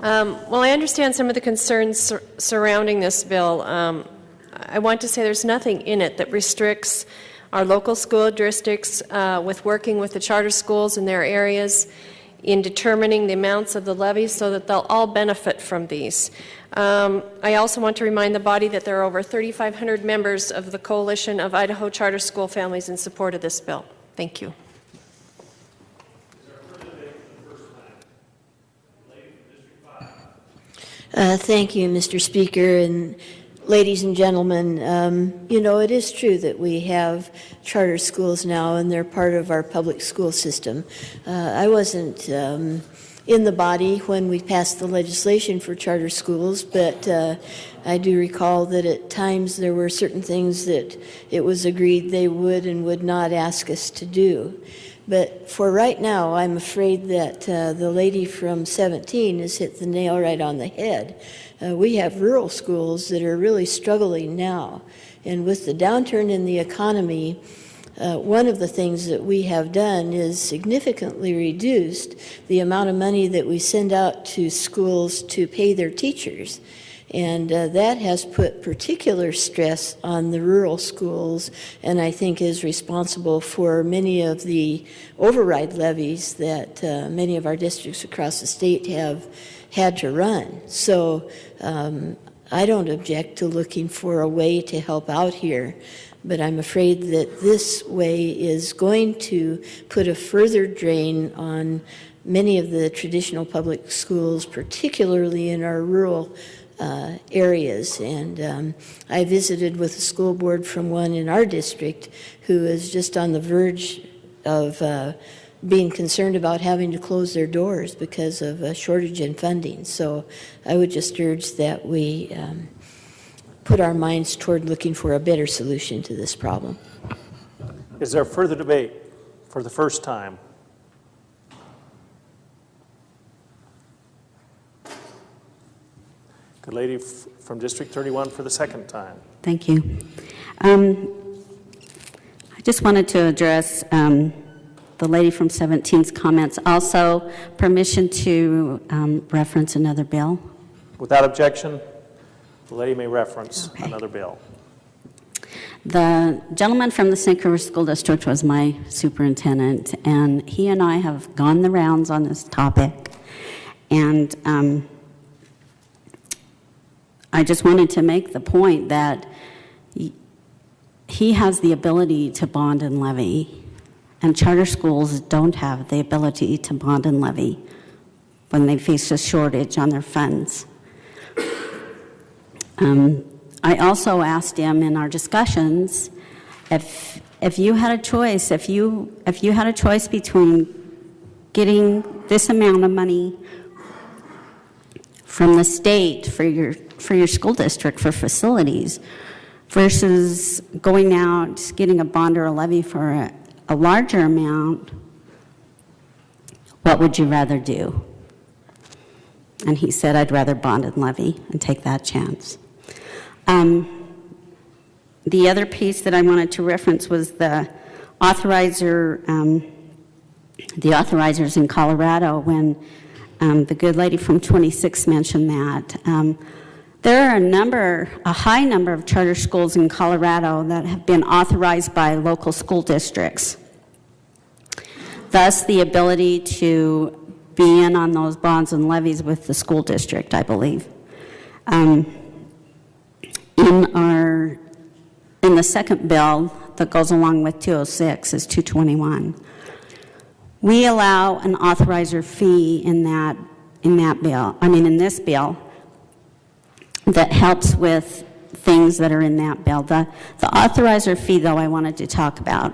well, I understand some of the concerns surrounding this bill. I want to say there's nothing in it that restricts our local school districts with working with the charter schools in their areas in determining the amounts of the levies so that they'll all benefit from these. I also want to remind the body that there are over 3,500 members of the Coalition of Idaho Charter School Families in support of this bill. Thank you.
Thank you, Mr. Speaker, and ladies and gentlemen. You know, it is true that we have charter schools now, and they're part of our public school system. I wasn't in the body when we passed the legislation for charter schools, but I do recall that at times there were certain things that it was agreed they would and would not ask us to do. But for right now, I'm afraid that the lady from 17 has hit the nail right on the head. We have rural schools that are really struggling now. And with the downturn in the economy, one of the things that we have done is significantly reduced the amount of money that we send out to schools to pay their teachers. And that has put particular stress on the rural schools, and I think is responsible for many of the override levies that many of our districts across the state have had to run. So I don't object to looking for a way to help out here, but I'm afraid that this way is going to put a further drain on many of the traditional public schools, particularly in our rural areas. And I visited with a school board from one in our district who is just on the verge of being concerned about having to close their doors because of a shortage in funding. So I would just urge that we put our minds toward looking for a better solution to this problem.
Is there further debate for the first time? Good lady from District 31 for the second time.
Thank you. I just wanted to address the lady from 17's comments. Also, permission to reference another bill.
Without objection, the lady may reference another bill.
The gentleman from the St. River School District was my superintendent, and he and I have gone the rounds on this topic. And I just wanted to make the point that he has the ability to bond and levy, and charter schools don't have the ability to bond and levy when they face a shortage on their funds. I also asked him in our discussions if you had a choice, if you had a choice between getting this amount of money from the state for your school district for facilities versus going out, getting a bond or a levy for a larger amount, what would you rather do? And he said, I'd rather bond and levy and take that chance. The other piece that I wanted to reference was the authorizer, the authorizers in Colorado, when the good lady from 26 mentioned that. There are a high number of charter schools in Colorado that have been authorized by local school districts. Thus, the ability to be in on those bonds and levies with the school district, I believe. In the second bill that goes along with 206 is 221. We allow an authorizer fee in this bill that helps with things that are in that bill. The authorizer fee, though, I wanted to talk about.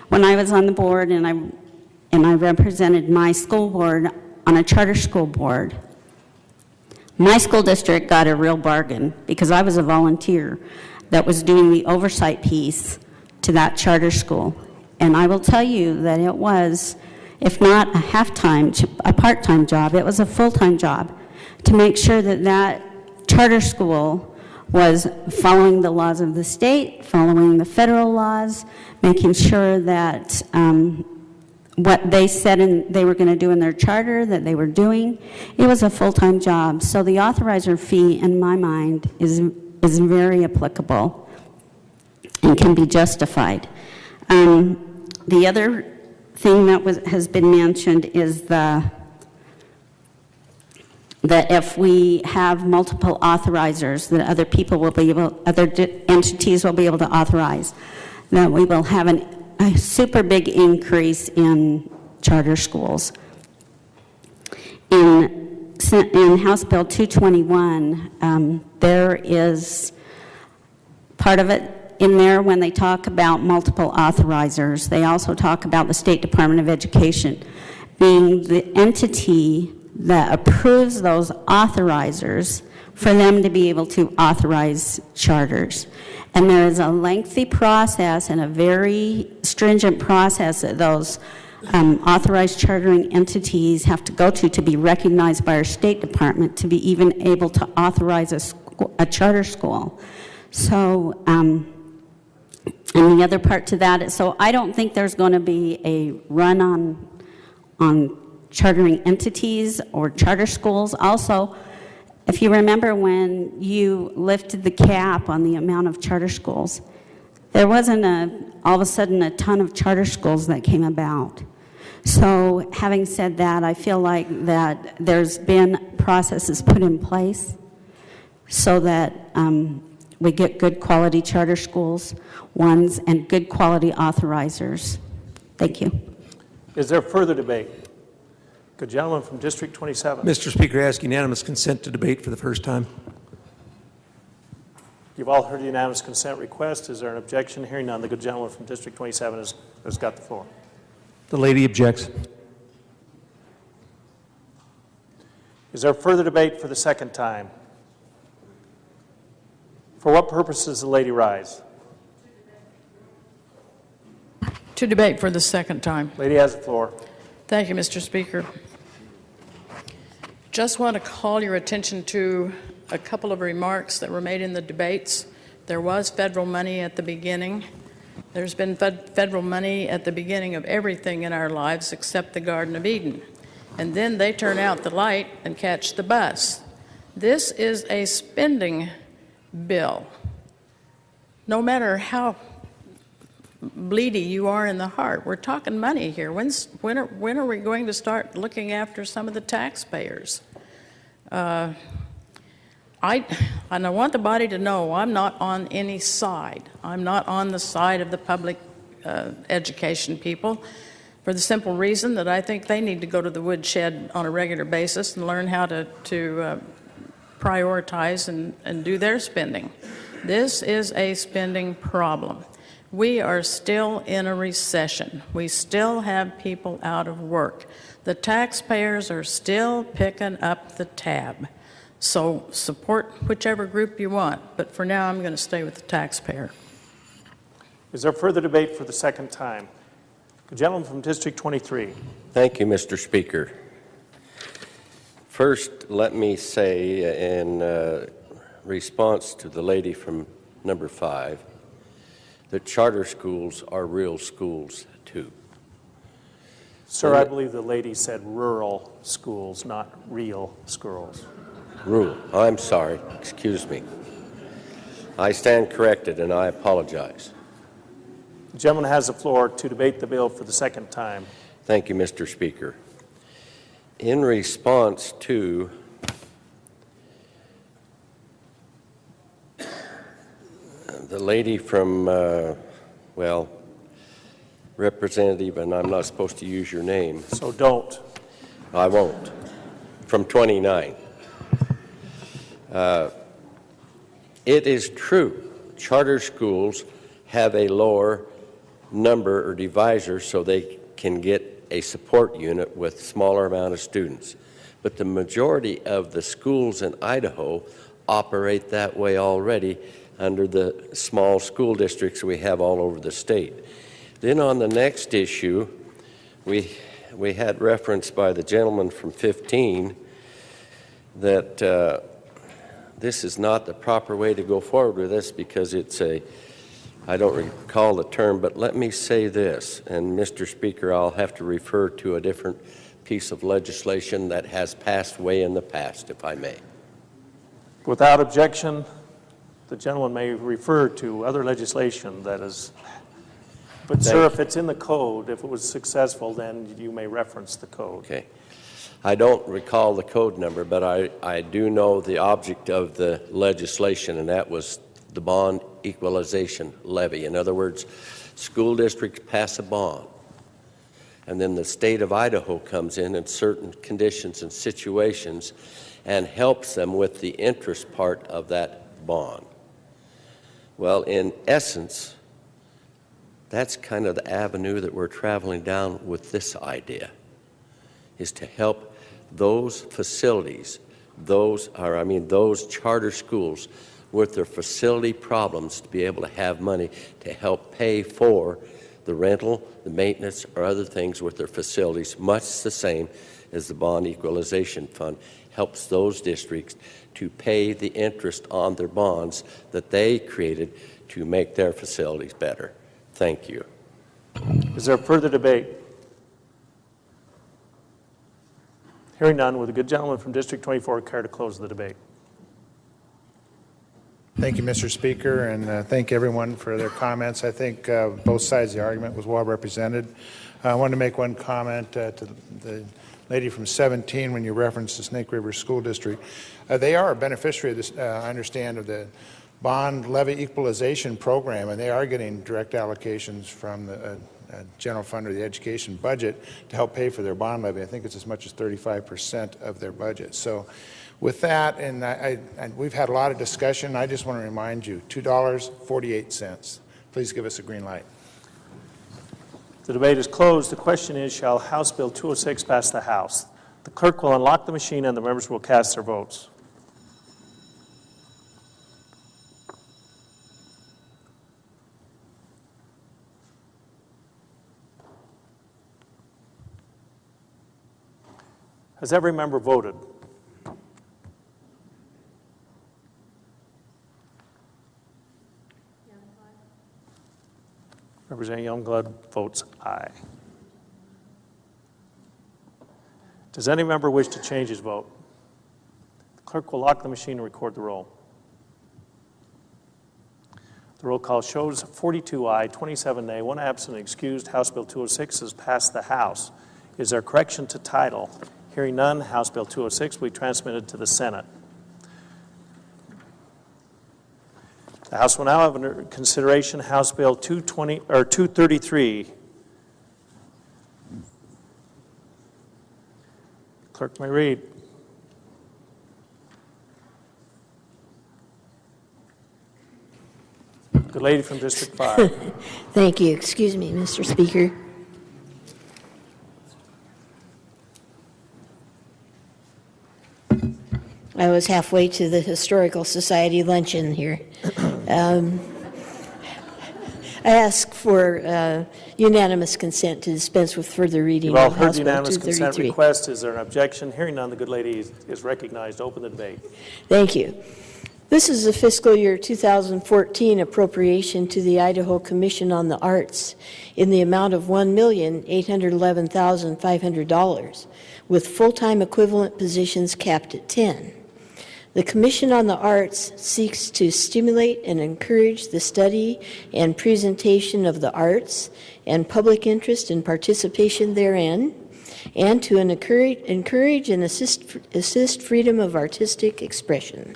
When I was on the board and I represented my school board on a charter school board, my school district got a real bargain because I was a volunteer that was doing the oversight piece to that charter school. And I will tell you that it was, if not a part-time job, it was a full-time job to make sure that that charter school was following the laws of the state, following the federal laws, making sure that what they said they were going to do in their charter, that they were doing. It was a full-time job. So the authorizer fee, in my mind, is very applicable and can be justified. The other thing that has been mentioned is that if we have multiple authorizers, that other entities will be able to authorize, that we will have a super big increase in charter schools. In House Bill 221, there is part of it in there when they talk about multiple authorizers. They also talk about the State Department of Education being the entity that approves those authorizers for them to be able to authorize charters. And there is a lengthy process and a very stringent process that those authorized chartering entities have to go to be recognized by our State Department to be even able to authorize a charter school. So, and the other part to that is, so I don't think there's going to be a run on chartering entities or charter schools. Also, if you remember when you lifted the cap on the amount of charter schools, there wasn't all of a sudden a ton of charter schools that came about. So having said that, I feel like that there's been processes put in place so that we get good quality charter schools, and good quality authorizers. Thank you.
Is there further debate? Good gentleman from District 27.
Mr. Speaker, I ask unanimous consent to debate for the first time.
You've all heard the unanimous consent request. Is there an objection? Hearing none, the good gentleman from District 27 has got the floor.
The lady objects.
Is there further debate for the second time? For what purpose does the lady rise?
To debate for the second time.
Lady has the floor.
Thank you, Mr. Speaker. Just want to call your attention to a couple of remarks that were made in the debates. There was federal money at the beginning. There's been federal money at the beginning of everything in our lives except the Garden of Eden. And then they turn out the light and catch the bus. This is a spending bill. No matter how bleedy you are in the heart, we're talking money here. When are we going to start looking after some of the taxpayers? And I want the body to know I'm not on any side. I'm not on the side of the public education people, for the simple reason that I think they need to go to the woodshed on a regular basis and learn how to prioritize and do their spending. This is a spending problem. We are still in a recession. We still have people out of work. The taxpayers are still picking up the tab. So support whichever group you want, but for now, I'm going to stay with the taxpayer.
Is there further debate for the second time? The gentleman from District 23.
Thank you, Mr. Speaker. First, let me say in response to the lady from number 5 that charter schools are real schools too.
Sir, I believe the lady said rural schools, not real schools.
Rural. I'm sorry. Excuse me. I stand corrected and I apologize.
The gentleman has the floor to debate the bill for the second time.
Thank you, Mr. Speaker. In response to the lady from, well, Representative, and I'm not supposed to use your name.
So don't.
I won't. From 29. It is true, charter schools have a lower number or divisor so they can get a support unit with smaller amount of students. But the majority of the schools in Idaho operate that way already under the small school districts we have all over the state. Then on the next issue, we had reference by the gentleman from 15 that this is not the proper way to go forward with this because it's a, I don't recall the term, but let me say this, and Mr. Speaker, I'll have to refer to a different piece of legislation that has passed way in the past, if I may.
Without objection, the gentleman may refer to other legislation that is, but sir, if it's in the code, if it was successful, then you may reference the code.
Okay. I don't recall the code number, but I do know the object of the legislation, and that was the bond equalization levy. In other words, school districts pass a bond, and then the state of Idaho comes in certain conditions and situations and helps them with the interest part of that bond. Well, in essence, that's kind of the avenue that we're traveling down with this idea, is to help those facilities, those charter schools with their facility problems to be able to have money to help pay for the rental, the maintenance, or other things with their facilities, much the same as the Bond Equalization Fund helps those districts to pay the interest on their bonds that they created to make their facilities better. Thank you.
Is there further debate? Hearing none, would the good gentleman from District 24 care to close the debate?
Thank you, Mr. Speaker, and thank everyone for their comments. I think both sides of the argument was well represented. I wanted to make one comment to the lady from 17 when you referenced the Snake River School District. They are a beneficiary of this, I understand, of the bond levy equalization program, and they are getting direct allocations from the general fund or the education budget to help pay for their bond levy. I think it's as much as 35% of their budget. So with that, and we've had a lot of discussion, I just want to remind you, $2.48. Please give us a green light.
The debate is closed. The question is, shall House Bill 206 pass the House? The clerk will unlock the machine and the members will cast their votes. Has every member voted? Representative Youngblood votes aye. Does any member wish to change his vote? The clerk will lock the machine and record the roll. The roll call shows 42 aye, 27 nay, 1 absent and excused. House Bill 206 has passed the House. Is there correction to title? Hearing none, House Bill 206 will be transmitted to the Senate. The House will now have under consideration House Bill 233. Clerk may read. The lady from District 5.
Thank you. Excuse me, Mr. Speaker. I was halfway to the Historical Society luncheon here. I ask for unanimous consent to dispense with further reading
You've all
of
heard
House
the
Bill
unanimous consent
233.
request. Is there an objection? Hearing none, the good lady is recognized. Open the debate.
Thank you. This is the fiscal year 2014 appropriation to the Idaho Commission on the Arts in the amount of $1,811,500, with full-time equivalent positions capped at 10. The Commission on the Arts seeks to stimulate and encourage the study and presentation of the arts and public interest and participation therein, and to encourage and assist freedom of artistic expression.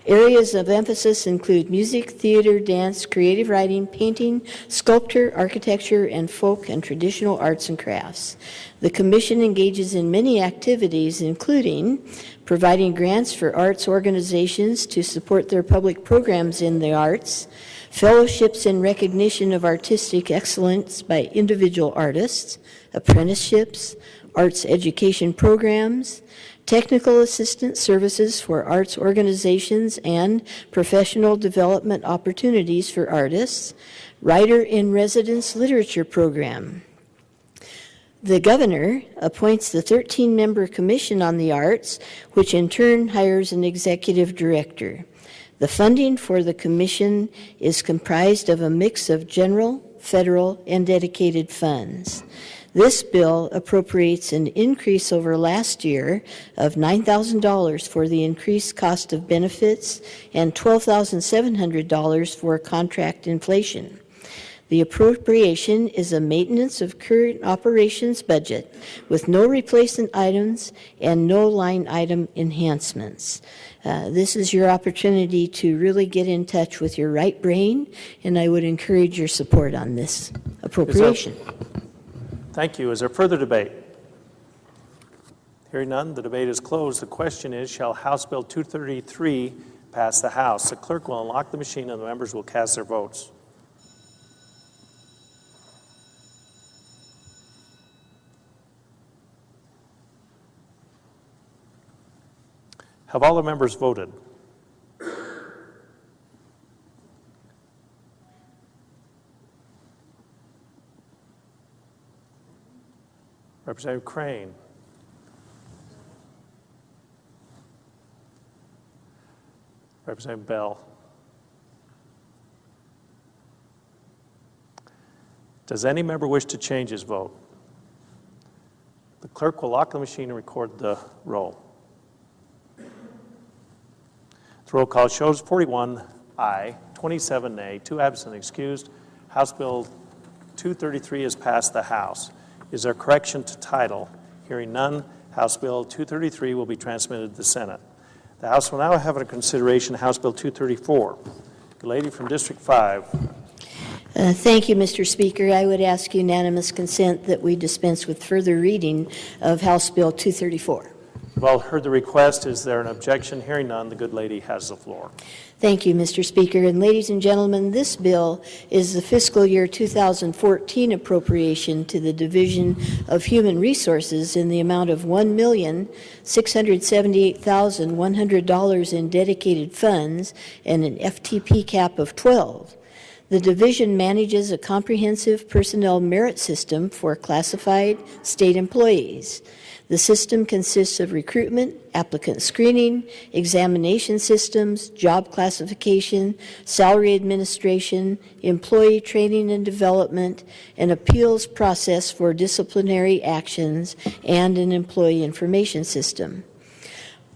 Areas of emphasis include music, theater, dance, creative writing, painting, sculpture, architecture, and folk and traditional arts and crafts. The Commission engages in many activities, including providing grants for arts organizations to support their public programs in the arts, fellowships in recognition of artistic excellence by individual artists, apprenticeships, arts education programs, technical assistance services for arts organizations and professional development opportunities for artists, writer-in-residence literature program. The governor appoints the 13-member Commission on the Arts, which in turn hires an executive director. The funding for the commission is comprised of a mix of general, federal, and dedicated funds. This bill appropriates an increase over last year of $9,000 for the increased cost of benefits and $12,700 for contract inflation. The appropriation is a maintenance of current operations budget with no replacement items and no line item enhancements. This is your opportunity to really get in touch with your right brain, and I would encourage your support on this appropriation.
Thank you. Is there further debate? Hearing none, the debate is closed. The question is, shall House Bill 233 pass the House? The clerk will unlock the machine and the members will cast their votes. Have all the members voted? Representative Crane. Representative Bell. Does any member wish to change his vote? The clerk will lock the machine and record the roll. The roll call shows 41 aye, 27 nay, 2 absent and excused. House Bill 233 has passed the House. Is there correction to title? Hearing none, House Bill 233 will be transmitted to the Senate. The House will now have under consideration House Bill 234. The lady from District 5.
Thank you, Mr. Speaker. I would ask unanimous consent that we dispense with further reading of House Bill 234.
You've all heard the request. Is there an objection? Hearing none, the good lady has the floor.
Thank you, Mr. Speaker. And ladies and gentlemen, this bill is the fiscal year 2014 appropriation to the Division of Human Resources in the amount of $1,678,100 in dedicated funds and an FTP cap of 12. The division manages a comprehensive personnel merit system for classified state employees. The system consists of recruitment, applicant screening, examination systems, job classification, salary administration, employee training and development, an appeals process for disciplinary actions, and an employee information system.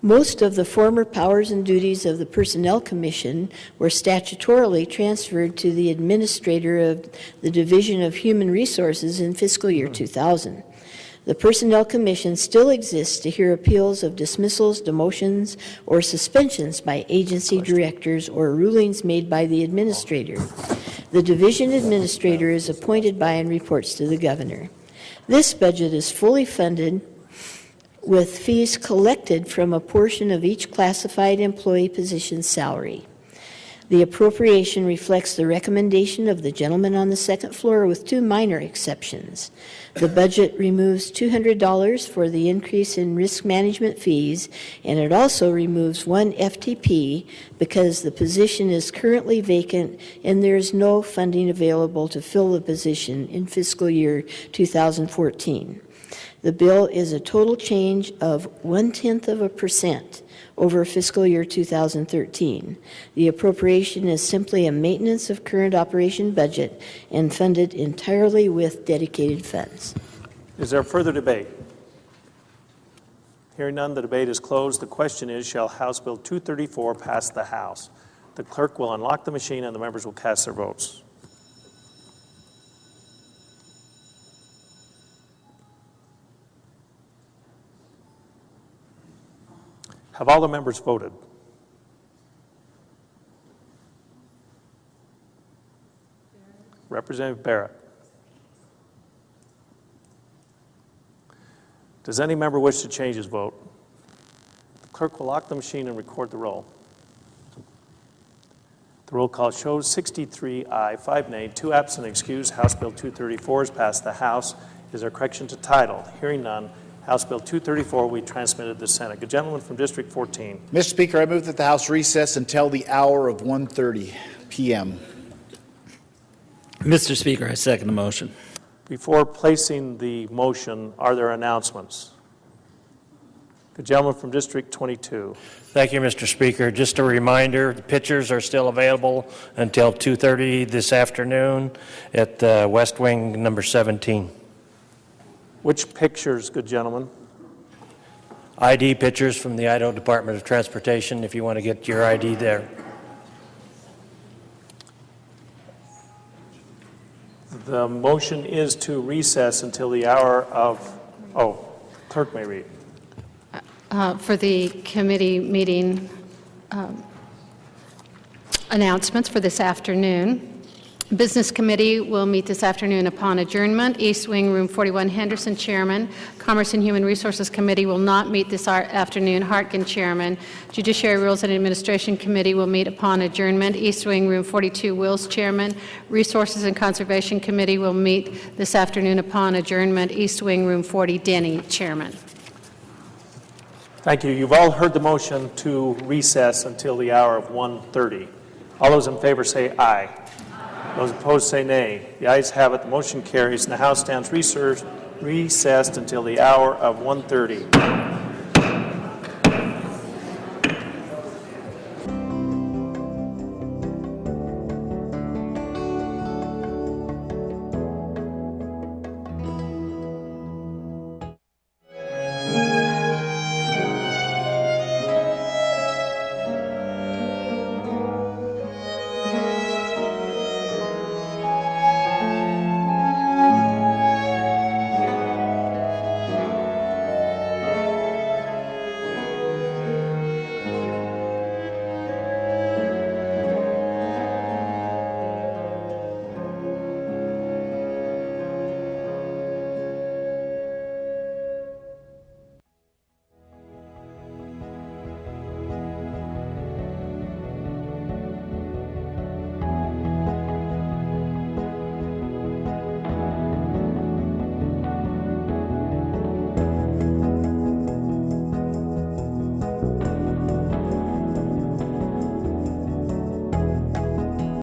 Most of the former powers and duties of the Personnel Commission were statutorily transferred to the administrator of the Division of Human Resources in fiscal year 2000. The Personnel Commission still exists to hear appeals of dismissals, demotions, or suspensions by agency directors or rulings made by the administrator. The division administrator is appointed by and reports to the governor. This budget is fully funded with fees collected from a portion of each classified employee position's salary. The appropriation reflects the recommendation of the gentleman on the second floor with 2 minor exceptions. The budget removes $200 for the increase in risk management fees, and it also removes 1 FTP because the position is currently vacant and there is no funding available to fill the position in fiscal year 2014. The bill is a total change of 0.1% over fiscal year 2013. The appropriation is simply a maintenance of current operation budget and funded entirely with dedicated funds.
Is there further debate? Hearing none, the debate is closed. The question is, shall House Bill 234 pass the House? The clerk will unlock the machine and the members will cast their votes. Have all the members voted? Representative Barrett. Does any member wish to change his vote? The clerk will lock the machine and record the roll. The roll call shows 63 aye, 5 nay, 2 absent, excused. House Bill 234 is passed the House. Is there correction to title? Hearing none, House Bill 234 we transmitted to the Senate. The gentleman from District 14.
Mr. Speaker, I move that the House recess until the hour of 1:30 p.m.
Mr. Speaker, I second the motion.
Before placing the motion, are there announcements? The gentleman from District 22.
Thank you, Mr. Speaker. Just a reminder, the pictures are still available until 2:30 this afternoon at West Wing number 17.
Which pictures, good gentleman?
ID pictures from the Idaho Department of Transportation, if you want to get your ID there.
The motion is to recess until the hour of, clerk may read.
For the committee meeting announcements for this afternoon. Business Committee will meet this afternoon upon adjournment. East Wing, Room 41, Henderson, Chairman. Commerce and Human Resources Committee will not meet this afternoon. Hartgen, Chairman. Judiciary Rules and Administration Committee will meet upon adjournment. East Wing, Room 42, Wills, Chairman. Resources and Conservation Committee will meet this afternoon upon adjournment. East Wing, Room 40, Denny, Chairman.
Thank you. You've all heard the motion to recess until the hour of 1:30. All those in favor say aye. Those opposed say nay. The ayes have it. The motion carries, and the House stands recessed until the hour of 1:30.